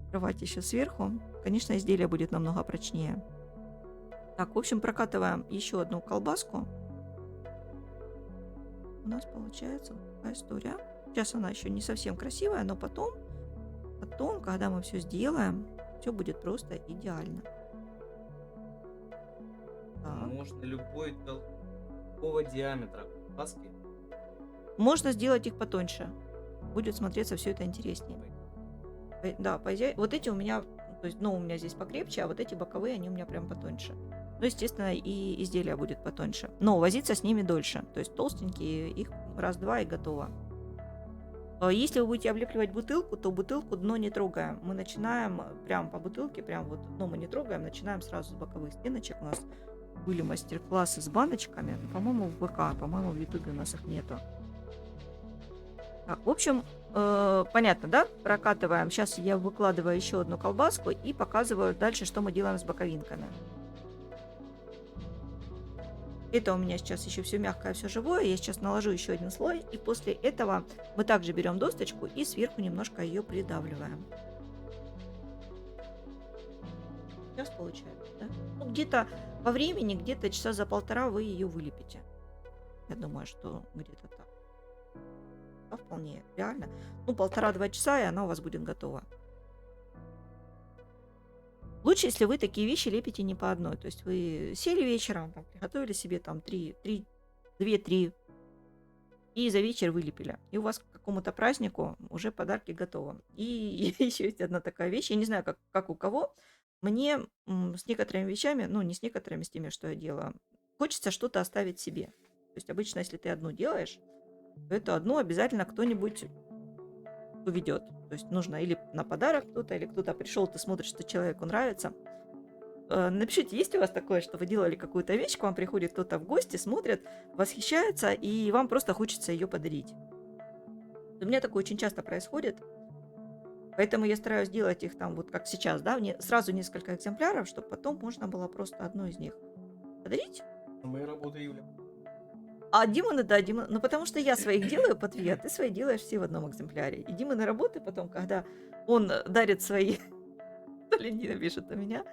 Покрывать еще сверху. Конечно, изделие будет намного прочнее. Так, в общем, прокатываем еще одну колбаску. У нас получается вот такая история. Сейчас она еще не совсем красивая, но потом, когда мы все сделаем, все будет просто идеально. Так. Можно любого диаметра колбаски. Можно сделать их потоньше. Будет смотреться все это интереснее. Да, вот эти у меня, то есть, ну, у меня здесь покрепче, а вот эти боковые, они у меня прям потоньше. Ну, естественно, и изделие будет потоньше. Но возиться с ними дольше. То есть толстенькие, их раз-два и готово. Если вы будете облепливать бутылку, то бутылку дно не трогаем. Мы начинаем прям по бутылке, прям вот дно мы не трогаем, начинаем сразу с боковых стеночек. У нас были мастер-классы с баночками. По-моему, в ВК, по-моему, в Ютубе у нас их нету. Так, в общем, понятно, да? Прокатываем. Сейчас я выкладываю еще одну колбаску и показываю дальше, что мы делаем с боковинками. Это у меня сейчас еще все мягкое, все живое. Я сейчас наложу еще один слой. И после этого мы также берем досточку и сверху немножко ее придавливаем. Сейчас получается, да? Ну, где-то по времени, где-то часа за полтора вы ее вылепите. Я думаю, что где-то так. Да, вполне реально. Ну, 1,5-2 часа, и она у вас будет готова. Лучше, если вы такие вещи лепите не по одной. То есть вы сели вечером, приготовили себе там 2-3. И и за вечер вылепили. И у вас к какому-то празднику уже подарки готовы. И еще есть одна такая вещь, я не знаю, как у кого, мне с некоторыми вещами, ну, не с некоторыми, с теми, что я делаю, хочется что-то оставить себе. То есть обычно, если ты одну делаешь, то эту одну обязательно кто-нибудь уведет. То есть нужно или на подарок кто-то, или кто-то пришел, ты смотришь, что человеку нравится. Напишите, есть у вас такое, что вы делали какую-то вещь, к вам приходит кто-то в гости, смотрит, восхищается, и вам просто хочется ее подарить. У меня такое очень часто происходит, поэтому я стараюсь делать их там, вот как сейчас, да, сразу несколько экземпляров, чтобы потом можно было просто одну из них подарить. Моя работа, Юля. А Диманы, да, Дима, ну потому что я своих делаю по 2, а ты свои делаешь все в одном экземпляре. И Диманы работы потом, когда он дарит свои... Лендина пишет на меня.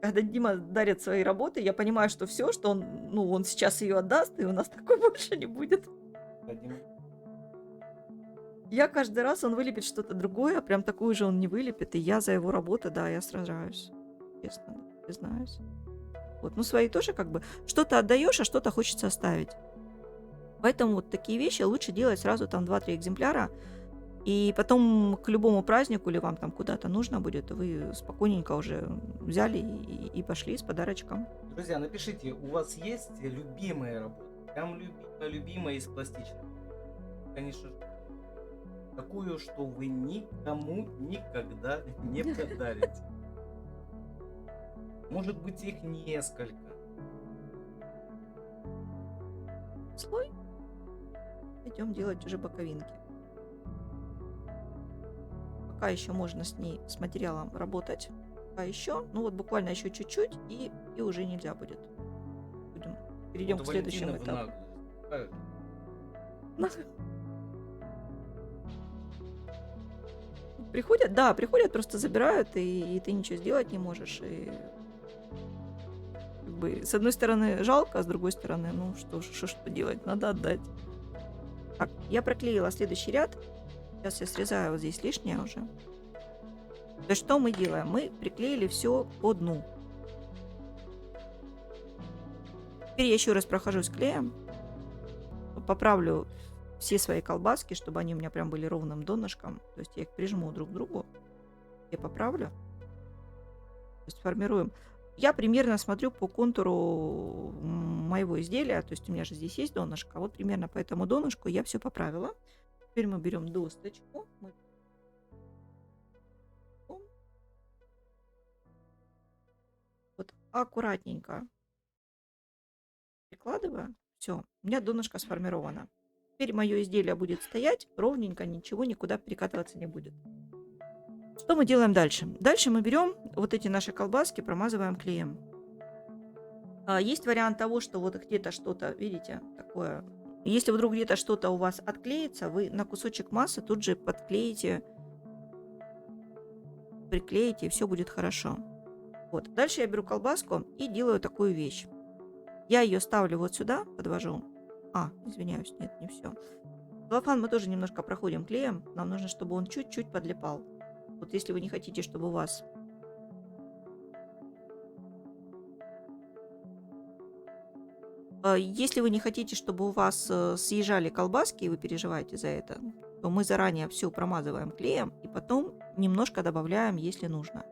Когда Дима дарит свои работы, я понимаю, что все, что он, ну, он сейчас ее отдаст, и у нас такой больше не будет. Да, Дима. Я каждый раз, он вылепит что-то другое, а прям такую же он не вылепит, и я за его работу, да, я сражаюсь. Честно, признаюсь. Вот, ну, свои тоже как бы что-то отдаешь, а что-то хочется оставить. Поэтому вот такие вещи лучше делать сразу там 2-3 экземпляра, и потом к любому празднику или вам там куда-то нужно будет, вы спокойненько уже взяли и пошли с подарочком. Друзья, напишите, у вас есть любимая работа? Прям любимая из пластичных. Конечно же. Такую, что вы никому никогда не подарите. Может быть, их несколько. Слой. Идем делать уже боковинки. Пока еще можно с ней, с материалом работать. А еще, ну вот буквально еще чуть-чуть, и уже нельзя будет. Перейдем Вот к следующему Валентина в этапу. наглость. Приходят, да, приходят, просто забирают, и ты ничего сделать не можешь. И как бы, с одной стороны жалко, а с другой стороны, ну что поделать, надо отдать. Так, я проклеила следующий ряд. Сейчас я срезаю вот здесь лишнее уже. То есть что мы делаем? Мы приклеили все по дну. Теперь я еще раз прохожусь клеем. Поправлю все свои колбаски, чтобы они у меня прям были ровным донышком. То есть я их прижму друг к другу. Я поправлю. То есть формируем. Я примерно смотрю по контуру моего изделия. То есть у меня же здесь есть донышко. Вот примерно по этому донышку я все поправила. Теперь мы берем досточку. Вот аккуратненько прикладываю. Все, у меня донышко сформировано. Теперь мое изделие будет стоять ровненько, ничего никуда перекатываться не будет. Что мы делаем дальше? Дальше мы берем вот эти наши колбаски, промазываем клеем. Есть вариант того, что вот где-то что-то, видите, такое. Если вдруг где-то что-то у вас отклеится, вы на кусочек массы тут же подклеите, приклеите, и все будет хорошо. Вот. Дальше я беру колбаску и делаю такую вещь. Я ее ставлю вот сюда, подвожу. Извиняюсь, нет, не все. Целлофан мы тоже немножко проходим клеем. Нам нужно, чтобы он чуть-чуть подлипал. Вот если вы не хотите, чтобы у вас... Если вы не хотите, чтобы у вас съезжали колбаски, и вы переживаете за это, то мы заранее все промазываем клеем и потом немножко добавляем, если нужно.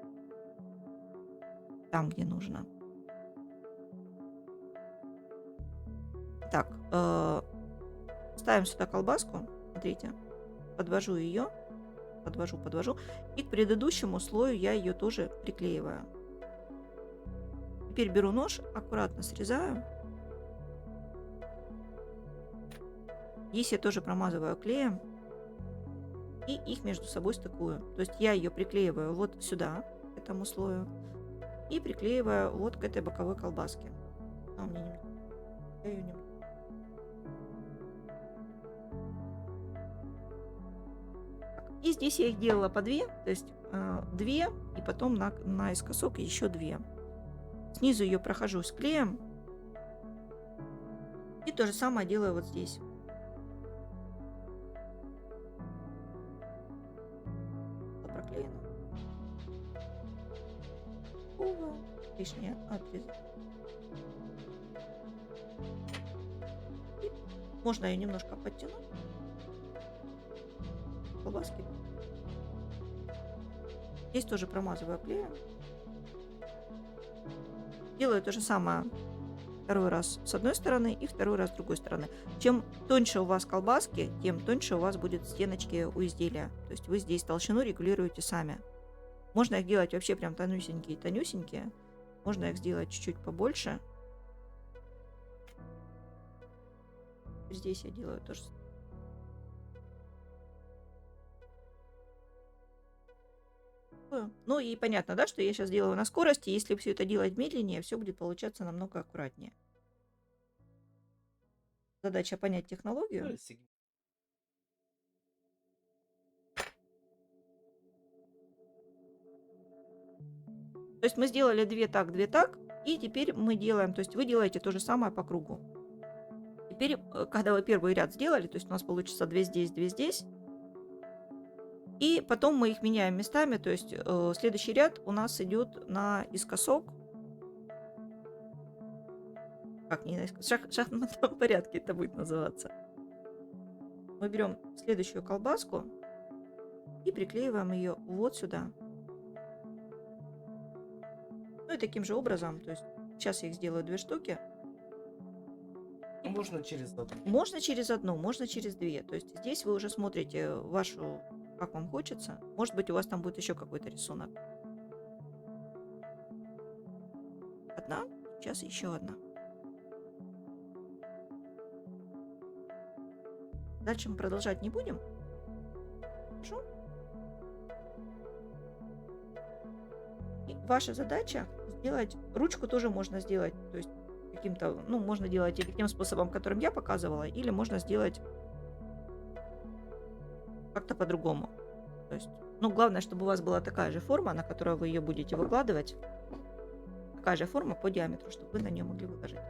Там, где нужно. Так, ставим сюда колбаску. Смотрите, подвожу ее. Подвожу. И к предыдущему слою я ее тоже приклеиваю. Теперь беру нож, аккуратно срезаю. Здесь я тоже промазываю клеем. И их между собой стыкую. То есть я ее приклеиваю вот сюда, к этому слою. И приклеиваю вот к этой боковой колбаске. Я ее не... И здесь я их делала по 2, то есть 2, и потом наискосок еще 2. Снизу ее прохожу с клеем. И то же самое делаю вот здесь. Проклеено. Лишнее отрезать. Можно ее немножко подтянуть. Колбаски. Здесь тоже промазываю клеем. Делаю то же самое второй раз с одной стороны и второй раз с другой стороны. Чем тоньше у вас колбаски, тем тоньше у вас будет стеночки у изделия. То есть вы здесь толщину регулируете сами. Можно их делать вообще прям тонюсенькие. Можно их сделать чуть-чуть побольше. Здесь я делаю тоже. Ну и понятно, да, что я сейчас делаю на скорости. Если все это делать медленнее, все будет получаться намного аккуратнее. Задача понять технологию. То есть мы сделали 2 так, и теперь мы делаем, то есть вы делаете то же самое по кругу. Теперь, когда вы первый ряд сделали, то есть у нас получится 2 здесь, 2 здесь, и потом мы их меняем местами, то есть следующий ряд у нас идет наискосок. Как не наискосок? В шахматном порядке это будет называться. Мы берем следующую колбаску и приклеиваем ее вот сюда. Ну и таким же образом, то есть сейчас я их сделаю 2 штуки. Можно через одну. Можно через одну, можно через 2. То есть здесь вы уже смотрите вашу, как вам хочется. Может быть, у вас там будет еще какой-то рисунок. Одна, сейчас еще одна. Дальше мы продолжать не будем. Хорошо? И ваша задача сделать, ручку тоже можно сделать, то есть каким-то, ну, можно делать и таким способом, которым я показывала, или можно сделать как-то по-другому. То есть, ну, главное, чтобы у вас была такая же форма, на которую вы ее будете выкладывать. Такая же форма по диаметру, чтобы вы на нее могли выложить.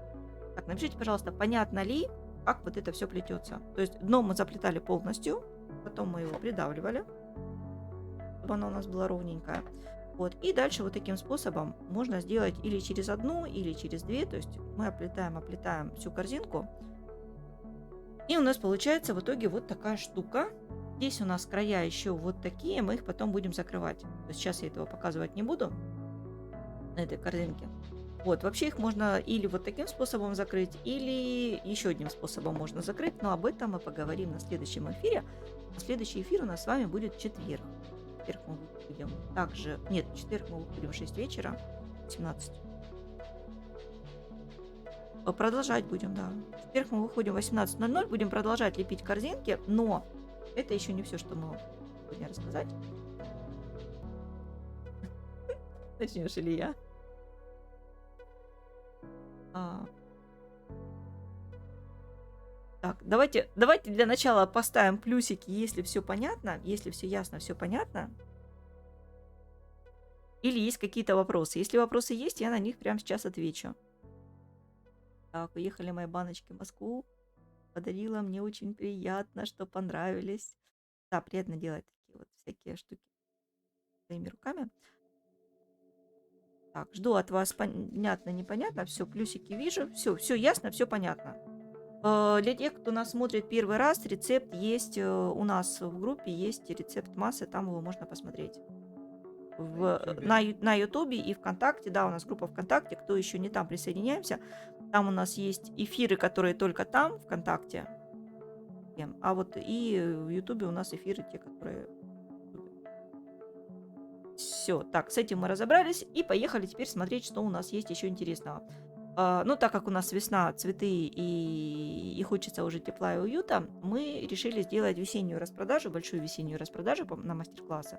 Так, напишите, пожалуйста, понятно ли, как вот это все плетется. То есть дно мы заплетали полностью, потом мы его придавливали, чтобы оно у нас было ровненькое. Вот. И дальше вот таким способом можно сделать или через одну, или через 2. То есть мы оплетаем всю корзинку. И у нас получается в итоге вот такая штука. Здесь у нас края еще вот такие, мы их потом будем закрывать. То есть сейчас я этого показывать не буду на этой корзинке. Вот, вообще их можно или вот таким способом закрыть, или еще одним способом можно закрыть, но об этом мы поговорим на следующем эфире. А следующий эфир у нас с вами будет в четверг. В четверг мы будем также... Нет, в четверг мы будем в 6 вечера, 17. Продолжать будем, да. В четверг мы выходим в 18:00, будем продолжать лепить корзинки, но это еще не все, что мы сегодня рассказать. Начнешь или я? Так, давайте для начала поставим плюсики, если все понятно, если все ясно, все понятно. Или есть какие-то вопросы. Если вопросы есть, я на них прямо сейчас отвечу. Так, уехали мои баночки в Москву. Подарила, мне очень приятно, что понравились. Да, приятно делать такие вот всякие штуки своими руками. Так, жду от вас понятно, непонятно. Все, плюсики вижу. Все ясно, все понятно. Для тех, кто нас смотрит первый раз, рецепт есть у нас в группе, есть рецепт массы, там его можно посмотреть. На Ютубе и ВКонтакте, да, у нас группа ВКонтакте, кто еще не там, присоединяемся. Там у нас есть эфиры, которые только там, ВКонтакте. А вот и в Ютубе у нас эфиры, те, которые... Все, так, с этим мы разобрались и поехали теперь смотреть, что у нас есть еще интересного. Ну, так как у нас весна, цветы и хочется уже тепла и уюта, мы решили сделать весеннюю распродажу, большую весеннюю распродажу на мастер-классы.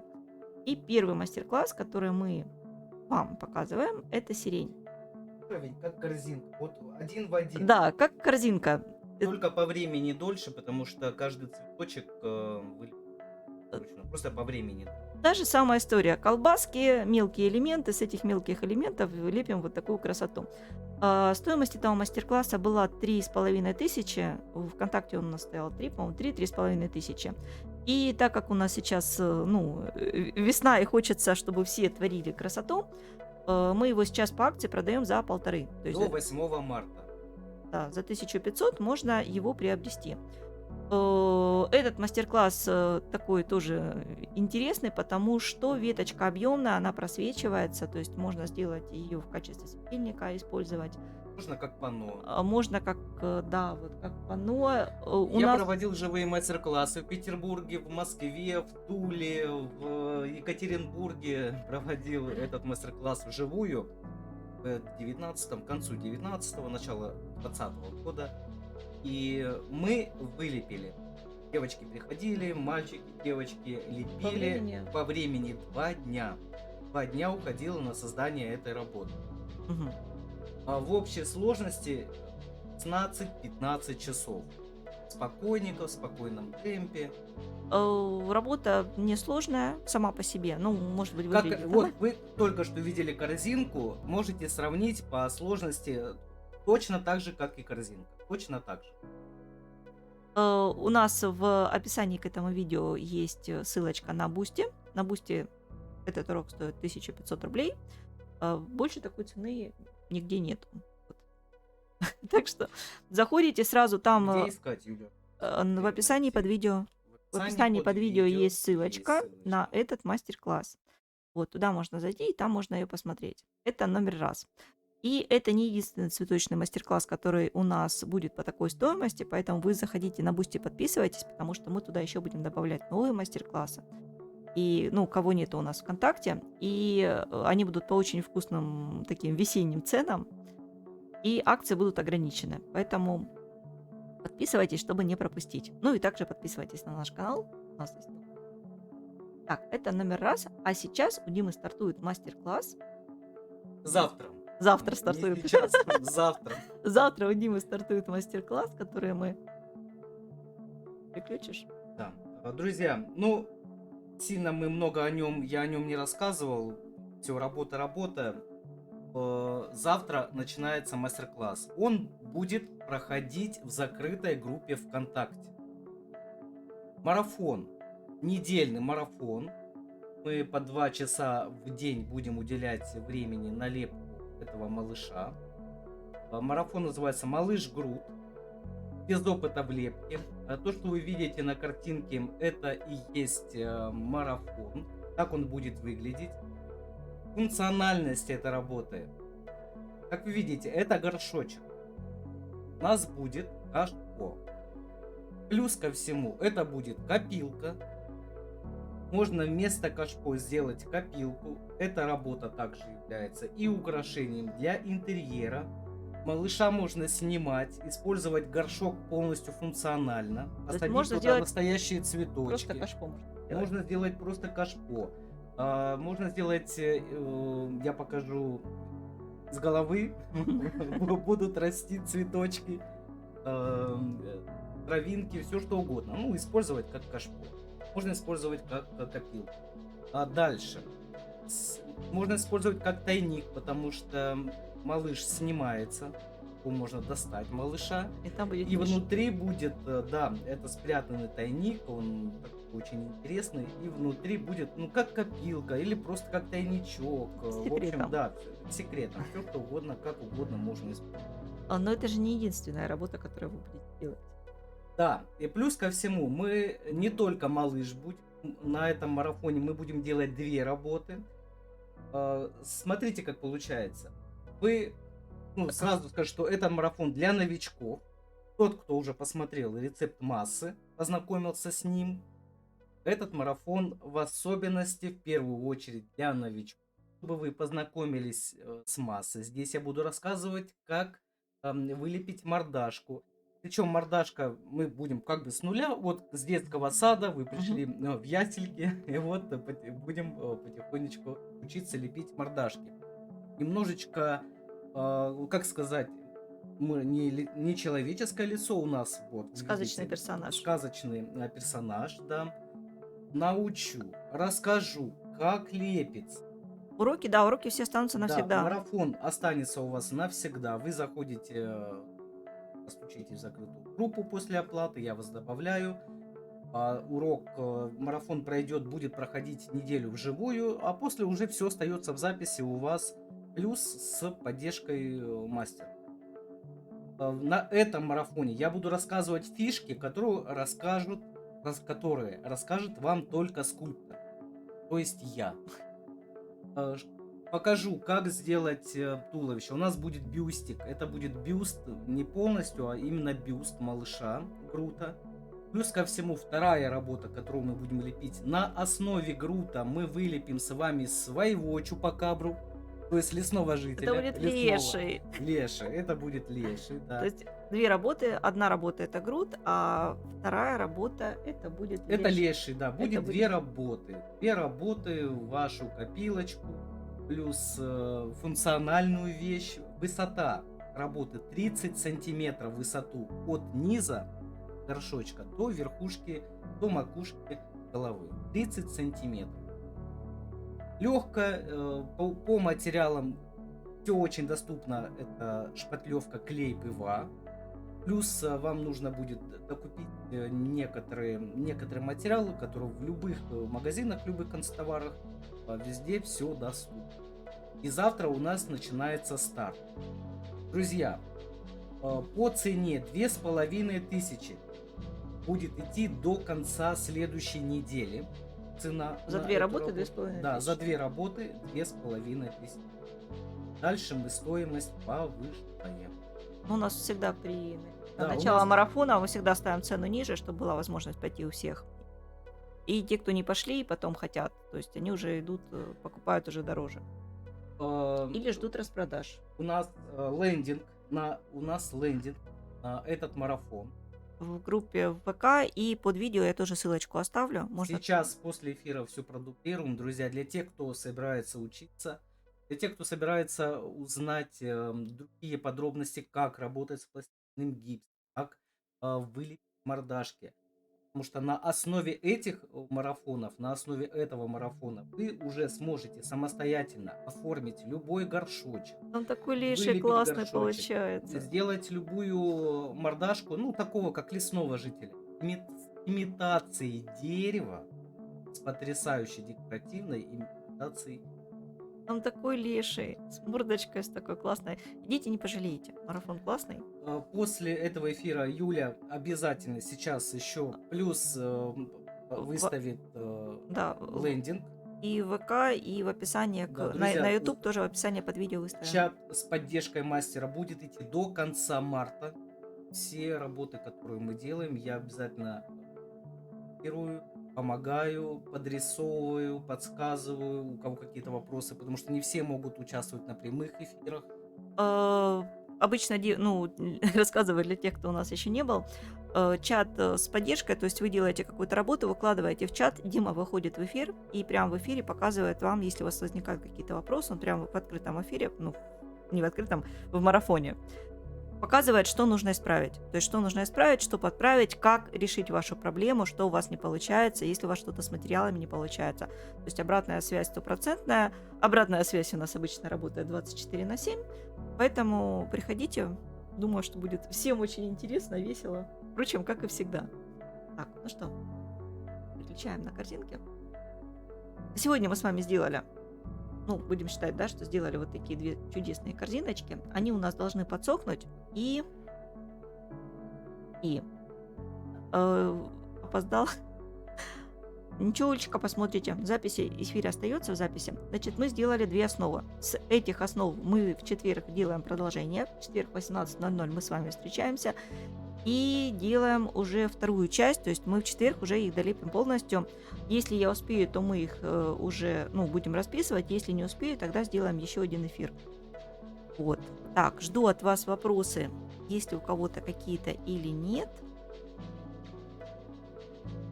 И первый мастер-класс, который мы вам показываем, это сирень. Как корзинка, вот один в один. Да, как корзинка. Только по времени дольше, потому что каждый цветочек просто по времени. Та же самая история. Колбаски, мелкие элементы. С этих мелких элементов лепим вот такую красоту. Стоимость этого мастер-класса была 3500. ВКонтакте он у нас стоял 3, по-моему, 3500. И так как у нас сейчас весна и хочется, чтобы все творили красоту, мы его сейчас по акции продаем за 1500. До 8 марта. Да, за 1500 можно его приобрести. Этот мастер-класс такой тоже интересный, потому что веточка объемная, она просвечивается, то есть можно сделать ее в качестве светильника, использовать. Можно как панно. Можно как, да, вот как панно. У Я нас проводил живые мастер-классы в Петербурге, в Москве, в Туле, в Екатеринбурге. Проводил этот мастер-класс вживую в 19 к концу 19-го, начало 20-го года. И мы вылепили. Девочки приходили, мальчики, девочки по лепили. времени. По времени 2 дня. 2 дня уходило на создание этой работы. Мгм. А в общей сложности 15-15 часов. Спокойненько, в спокойном темпе. Работа несложная сама по себе. Ну, может быть, Как выглядит вот она. вы только что видели корзинку, можете сравнить по сложности точно так же, как и корзинка. Точно так же. У нас в описании к этому видео есть ссылочка на Бусти. На Бусти этот урок стоит 1500 рублей. Больше такой цены нигде нету. Вот. Так что заходите сразу там Где искать, Юля? в описании под видео. В В описании под видео есть ссылочка есть на ссылочка. этот мастер-класс. Вот туда можно зайти, и там можно ее посмотреть. Это номер раз. И это не единственный цветочный мастер-класс, который у нас будет по такой стоимости, поэтому вы заходите на Бусти, подписывайтесь, потому что мы туда еще будем добавлять новые мастер-классы. И, ну, кого нет у нас ВКонтакте, и они будут по очень вкусным таким весенним ценам, и акции будут ограничены. Поэтому подписывайтесь, чтобы не пропустить. Ну и также подписывайтесь на наш канал. У нас есть. Так, это номер раз. А сейчас у Димы стартует мастер-класс. Завтра. Завтра Не стартует. сейчас, завтра. Завтра у Димы стартует мастер-класс, который мы... Переключишь? Да. Друзья, ну, сильно мы много я о нем не рассказывал. Все, работа. Завтра начинается мастер-класс. Он будет проходить в закрытой группе ВКонтакте. Марафон. Недельный марафон. Мы по 2 часа в день будем уделять времени на лепку этого малыша. Марафон называется «Малыш Грут». Без опыта в лепке. То, что вы видите на картинке, это и есть марафон. Так он будет выглядеть. Функциональность этой работы. Как вы видите, это горшочек. У нас будет кашпо. Плюс ко всему, это будет копилка. Можно вместо кашпо сделать копилку. Эта работа также является и украшением для интерьера. Малыша можно снимать, использовать горшок полностью функционально. То есть Посадить можно туда сделать настоящие цветочки. просто кашпо. Можно сделать. Можно сделать просто кашпо. Можно сделать, я покажу с головы, будут расти цветочки, травинки, все что угодно. Ну, использовать как кашпо. Можно использовать как копилку. А дальше. Можно использовать как тайник, потому что малыш снимается. Его можно достать малыша. И там будет И мышь. внутри будет, да, это спрятанный тайник, он такой очень интересный. И внутри будет, ну, как копилка или просто как тайничок. С В секретом. общем, да, секретом. Все что угодно, как угодно можно использовать. Но это же не единственная работа, которую вы будете делать. Да, и плюс ко всему, мы не только малыш будем, на этом марафоне мы будем делать 2 работы. Смотрите, как получается. Вы, ну, сразу скажу, что это марафон для новичков. Тот, кто уже посмотрел рецепт массы, познакомился с ним. Этот марафон в особенности, в первую очередь, для новичков. Чтобы вы познакомились с массой. Здесь я буду рассказывать, как вылепить мордашку. Причем мордашка мы будем как бы с нуля, вот с детского сада вы пришли в ясельки, и вот будем потихонечку учиться лепить мордашки. Немножечко, как сказать, мы не человеческое лицо у нас, вот, Сказочный видите, персонаж. сказочный персонаж, да. Научу, расскажу, как лепится. Уроки, да, уроки все останутся Да, навсегда. марафон останется у вас навсегда. Вы заходите, постучите в закрытую группу после оплаты, я вас добавляю. Урок, марафон будет проходить неделю вживую, а после уже все остается в записи у вас, плюс с поддержкой мастера. На этом марафоне я буду рассказывать фишки, которые расскажет вам только скульптор, то есть я. Э, ш- Покажу, как сделать туловище. У нас будет бюстик. Это будет бюст не полностью, а именно бюст малыша Грута. Плюс ко всему, вторая работа, которую мы будем лепить. На основе Грута мы вылепим с вами своего чупакабру, то есть лесного Это жителя. будет Лесного. леший. Леший. Это будет леший, То да. есть две работы. Одна работа это груд, а вторая работа это будет Это леший. леший, да. Будет две работы. Две работы в вашу копилочку. Плюс функциональную вещь. Высота работы 30 сантиметров в высоту от низа горшочка до верхушки, до макушки головы. 30 сантиметров. Легко, по материалам все очень доступно. Это шпатлевка, клей, ПВА. Плюс вам нужно будет докупить некоторые материалы, которые в любых магазинах, в любых канцтоварах, везде все доступно. И завтра у нас начинается старт. Друзья, по цене 2500 будет идти до конца следующей недели. Цена За на две эту работы 2500. Да, за две работы 2500. Дальше мы стоимость повышаем. Ну, у нас всегда при Да, у начало нас- марафона мы всегда ставим цену ниже, чтобы была возможность пойти у всех. И те, кто не пошли и потом хотят, то есть они уже идут, покупают уже дороже. Э, Или ждут распродаж. У нас лендинг на этот марафон. В группе в ВК и под видео я тоже ссылочку оставлю. Можно... Сейчас после эфира все продублируем, друзья, для тех, кто собирается учиться, для тех, кто собирается узнать другие подробности, как работать с пластичным гипсом, как вылепить мордашки. Потому что на основе этих марафонов, на основе этого марафона вы уже сможете самостоятельно оформить любой горшочек, Там такой леший вылепить классный горшочек, получается. сделать любую мордашку, ну, такого, как лесного жителя, имитацией дерева, с потрясающей декоративной имитацией. Там такой леший, с мордочкой, с такой классной. Идите, не пожалеете. Марафон классный. После этого эфира Юля обязательно сейчас еще плюс выставит Да, лендинг. и в ВК, и в описании, Да, на друзья, YouTube тоже в описании под видео выставим. Чат с поддержкой мастера будет идти до конца марта. Все работы, которые мы делаем, я обязательно комментирую, помогаю, подрисовываю, подсказываю, у кого какие-то вопросы, потому что не все могут участвовать на прямых эфирах. Обычно, рассказываю для тех, кто у нас еще не был, чат с поддержкой, то есть вы делаете какую-то работу, выкладываете в чат, Дима выходит в эфир и прямо в эфире показывает вам, если у вас возникают какие-то вопросы, он прямо в открытом эфире, не в открытом, в марафоне, показывает, что нужно исправить. То есть, что нужно исправить, что подправить, как решить вашу проблему, что у вас не получается, если у вас что-то с материалами не получается. То есть, обратная связь стопроцентная. Обратная связь у нас обычно работает 24/7. Поэтому приходите. Думаю, что будет всем очень интересно, весело. Впрочем, как и всегда. Так, ну что, переключаем на картинки. Сегодня мы с вами сделали, будем считать, да, что сделали вот такие две чудесные корзиночки. Они у нас должны подсохнуть и опоздал. Ничего, Олечка, посмотрите. Записи, эфир остается в записи. Значит, мы сделали две основы. С этих основ мы в четверг делаем продолжение. В четверг 18:00 мы с вами встречаемся и делаем уже вторую часть. То есть мы в четверг уже их долепим полностью. Если я успею, то мы их уже будем расписывать. Если не успею, тогда сделаем еще один эфир. Вот. Так, жду от вас вопросы, есть ли у кого-то какие-то или нет.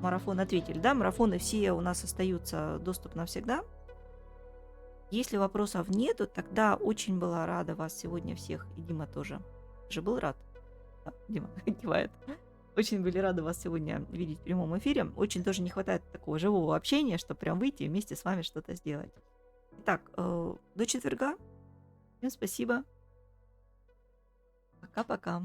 Марафон ответили, да? Марафоны все у нас остаются доступ навсегда. Если вопросов нету, тогда очень была рада вас сегодня всех. И Дима тоже. Же был рад? Да, Дима кивает. Очень были рады вас сегодня видеть в прямом эфире. Очень тоже не хватает такого живого общения, чтобы прям выйти и вместе с вами что-то сделать. Итак, до четверга. Всем спасибо. Пока-пока.